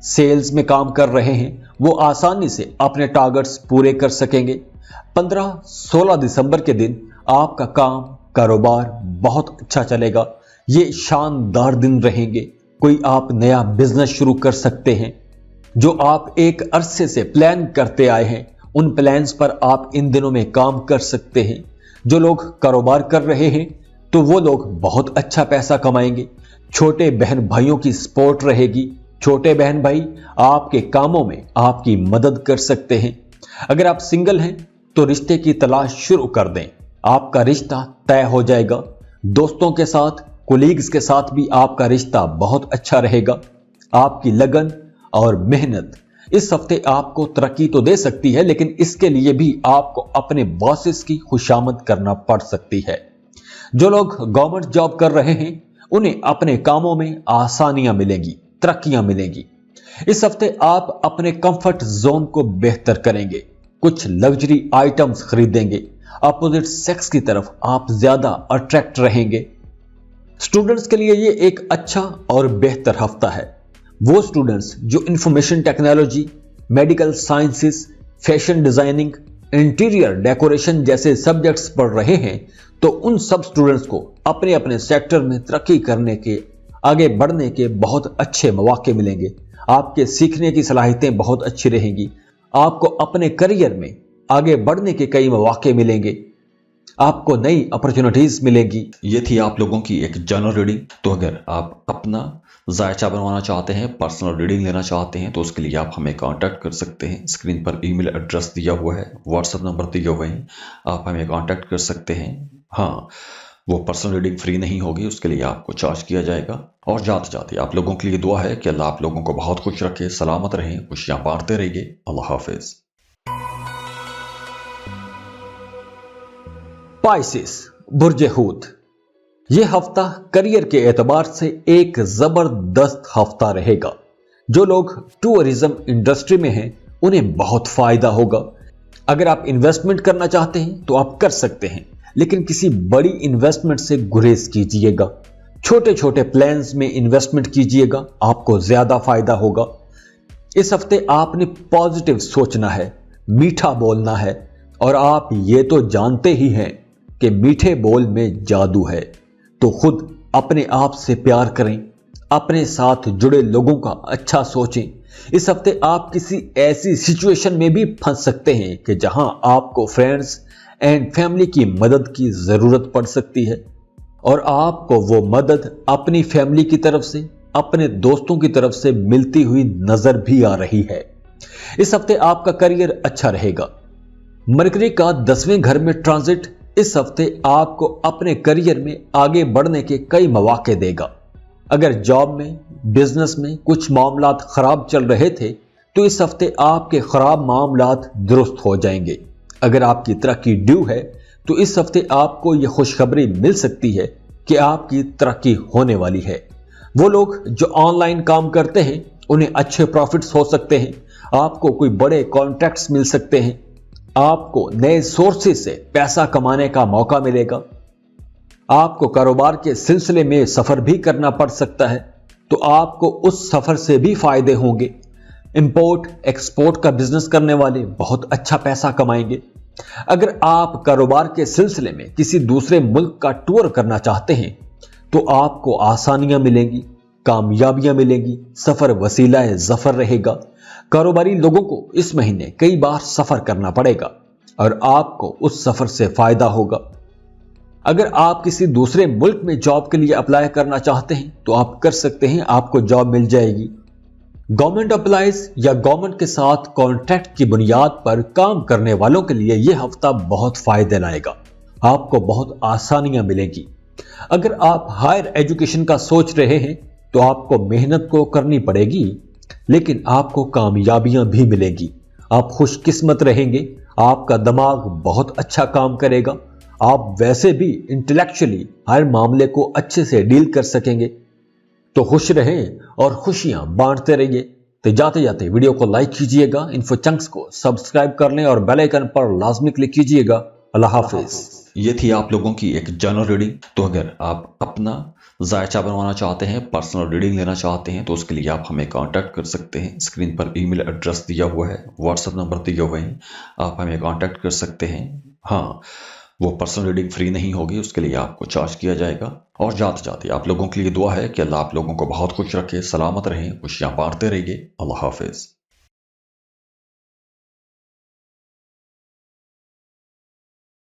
सेल्स में काम कर रहे हैं वो आसानी से अपने टारगेट्स पूरे कर सकेंगे। 15-16 दिसंबर के दिन आपका काम कारोबार बहुत अच्छा चलेगा। ये शानदार दिन रहेंगे। कोई आप नया बिजनेस शुरू कर सकते हैं जो आप एक अरसे से प्लान करते आए हैं। उन प्लान्स पर आप इन दिनों में काम कर सकते हैं। जो लोग कारोबार कर रहे हैं तो वो लोग बहुत अच्छा पैसा कमाएंगे। छोटे बहन भाइयों की सपोर्ट रहेगी। छोटे बहन भाई आपके कामों में आपकी मदद कर सकते हैं। अगर आप सिंगल हैं तो रिश्ते की तलाश शुरू कर दें। आपका रिश्ता तय हो जाएगा। दोस्तों के साथ, कोलीग्स के साथ भी आपका रिश्ता बहुत अच्छा रहेगा। आपकी लगन और मेहनत इस हफ्ते आपको तरक्की तो दे सकती है, लेकिन इसके लिए भी आपको अपने बॉसेस की खुशामद करना पड़ सकती है। जो लोग गवर्नमेंट जॉब कर रहे हैं उन्हें अपने कामों में आसानियां मिलेंगी, तरक्कियां मिलेंगी। इस हफ्ते आप अपने कंफर्ट जोन को बेहतर करेंगे। कुछ लग्जरी आइटम्स खरीदेंगे। अपोजिट सेक्स की तरफ आप ज्यादा अट्रैक्ट रहेंगे। स्टूडेंट्स के लिए ये एक अच्छा और बेहतर हफ्ता है। वो स्टूडेंट्स जो information technology, medical sciences, fashion designing, interior decoration जैसे सब्जेक्ट्स पढ़ रहे हैं तो उन सब स्टूडेंट्स को अपने अपने सेक्टर में तरक्की करने के, आगे बढ़ने के बहुत अच्छे मौके मिलेंगे। आपके सीखने की सलाहियतें बहुत अच्छी रहेंगी। आपको अपने करियर में आगे बढ़ने के कई मौके मिलेंगे। आपको नई अपॉर्चुनिटीज मिलेगी। ये थी आप लोगों की एक जनरल रीडिंग। तो अगर आप अपना जायचा बनवाना चाहते हैं, पर्सनल रीडिंग लेना चाहते हैं तो उसके लिए आप हमें कांटेक्ट कर सकते हैं। स्क्रीन पर ईमेल एड्रेस दिया हुआ है, व्हाट्सएप नंबर दिए हुए हैं, आप हमें कांटेक्ट कर सकते हैं। हाँ, वो पर्सनल रीडिंग फ्री नहीं होगी, उसके लिए आपको चार्ज किया जाएगा। और जाते जाते आप लोगों के लिए दुआ है कि अल्लाह आप लोगों को बहुत खुश रखे, सलामत रहें, खुशियां बांटते रहिए। अल्लाह हाफिज। पाइसेस, बुर्ज हूत, यह हफ्ता करियर के एतबार से एक जबरदस्त हफ्ता रहेगा। जो लोग टूरिज्म इंडस्ट्री में हैं उन्हें बहुत फायदा होगा। अगर आप इन्वेस्टमेंट करना चाहते हैं तो आप कर सकते हैं, लेकिन किसी बड़ी इन्वेस्टमेंट से गुरेज कीजिएगा। छोटे छोटे प्लान्स में इन्वेस्टमेंट कीजिएगा, आपको ज्यादा फायदा होगा। इस हफ्ते आपने पॉजिटिव सोचना है, मीठा बोलना है, और आप ये तो जानते ही हैं कि मीठे बोल में जादू है। तो खुद अपने आप से प्यार करें, अपने साथ जुड़े लोगों का अच्छा सोचें। इस हफ्ते आप किसी ऐसी सिचुएशन में भी फंस सकते हैं कि जहां आपको फ्रेंड्स एंड फैमिली की मदद की जरूरत पड़ सकती है, और आपको वो मदद अपनी फैमिली की तरफ से, अपने दोस्तों की तरफ से मिलती हुई नजर भी आ रही है। इस हफ्ते आपका करियर अच्छा रहेगा। मरकरी का 10वें घर में ट्रांजिट इस हफ्ते आपको अपने करियर में आगे बढ़ने के कई मौके देगा। अगर जॉब में, बिजनेस में कुछ मामलात खराब चल रहे थे तो इस हफ्ते आपके खराब मामलात दुरुस्त हो जाएंगे। अगर आपकी तरक्की ड्यू है तो इस हफ्ते आपको यह खुशखबरी मिल सकती है कि आपकी तरक्की होने वाली है। वो लोग जो ऑनलाइन काम करते हैं उन्हें अच्छे प्रॉफिट्स हो सकते हैं। आपको कोई बड़े कॉन्ट्रैक्ट्स मिल सकते हैं। आपको नए सोर्सेज से पैसा कमाने का मौका मिलेगा। आपको कारोबार के सिलसिले में सफर भी करना पड़ सकता है, तो आपको उस सफर से भी फायदे होंगे। इंपोर्ट एक्सपोर्ट का बिजनेस करने वाले बहुत अच्छा पैसा कमाएंगे। अगर आप कारोबार के सिलसिले में किसी दूसरे मुल्क का टूर करना चाहते हैं तो आपको आसानियां मिलेंगी, कामयाबियां मिलेंगी, सफर वसीला जफर रहेगा। कारोबारी लोगों को इस महीने कई बार सफर करना पड़ेगा और आपको उस सफर से फायदा होगा। अगर आप किसी दूसरे मुल्क में जॉब के लिए अप्लाई करना चाहते हैं तो आप कर सकते हैं, आपको जॉब मिल जाएगी। गवर्नमेंट एम्प्लॉइज या गवर्नमेंट के साथ कॉन्ट्रैक्ट की बुनियाद पर काम करने वालों के लिए यह हफ्ता बहुत फायदे लाएगा। आपको बहुत आसानियां मिलेगी। अगर आप हायर एजुकेशन का सोच रहे हैं तो आपको मेहनत को करनी पड़ेगी, लेकिन आपको कामयाबियां भी मिलेगी। आप खुशकिस्मत रहेंगे। आपका दिमाग बहुत अच्छा काम करेगा। आप वैसे भी इंटेलेक्चुअली हर मामले को अच्छे से डील कर सकेंगे। तो खुश रहें और खुशियां बांटते रहिए। तो जाते जाते वीडियो को लाइक कीजिएगा, इन्फो चंक्स को सब्सक्राइब कर लें और बेल आइकन पर लाजमी क्लिक कीजिएगा। अल्लाह हाफिज। ये थी आप लोगों की एक जनरल रीडिंग। तो अगर आप अपना जायचा बनवाना चाहते हैं, पर्सनल रीडिंग लेना चाहते हैं, तो उसके लिए आप हमें कांटेक्ट कर सकते हैं। स्क्रीन पर ईमेल एड्रेस दिया हुआ है, व्हाट्सएप नंबर दिए हुए हैं, आप हमें कांटेक्ट कर सकते हैं। हाँ, वो पर्सनल रीडिंग फ्री नहीं होगी, उसके लिए आपको चार्ज किया जाएगा। और जाते जाते आप लोगों के लिए दुआ है कि अल्लाह आप लोगों को बहुत खुश रखे, सलामत रहें, खुशियाँ बांटते रहिए। अल्लाह हाफिज।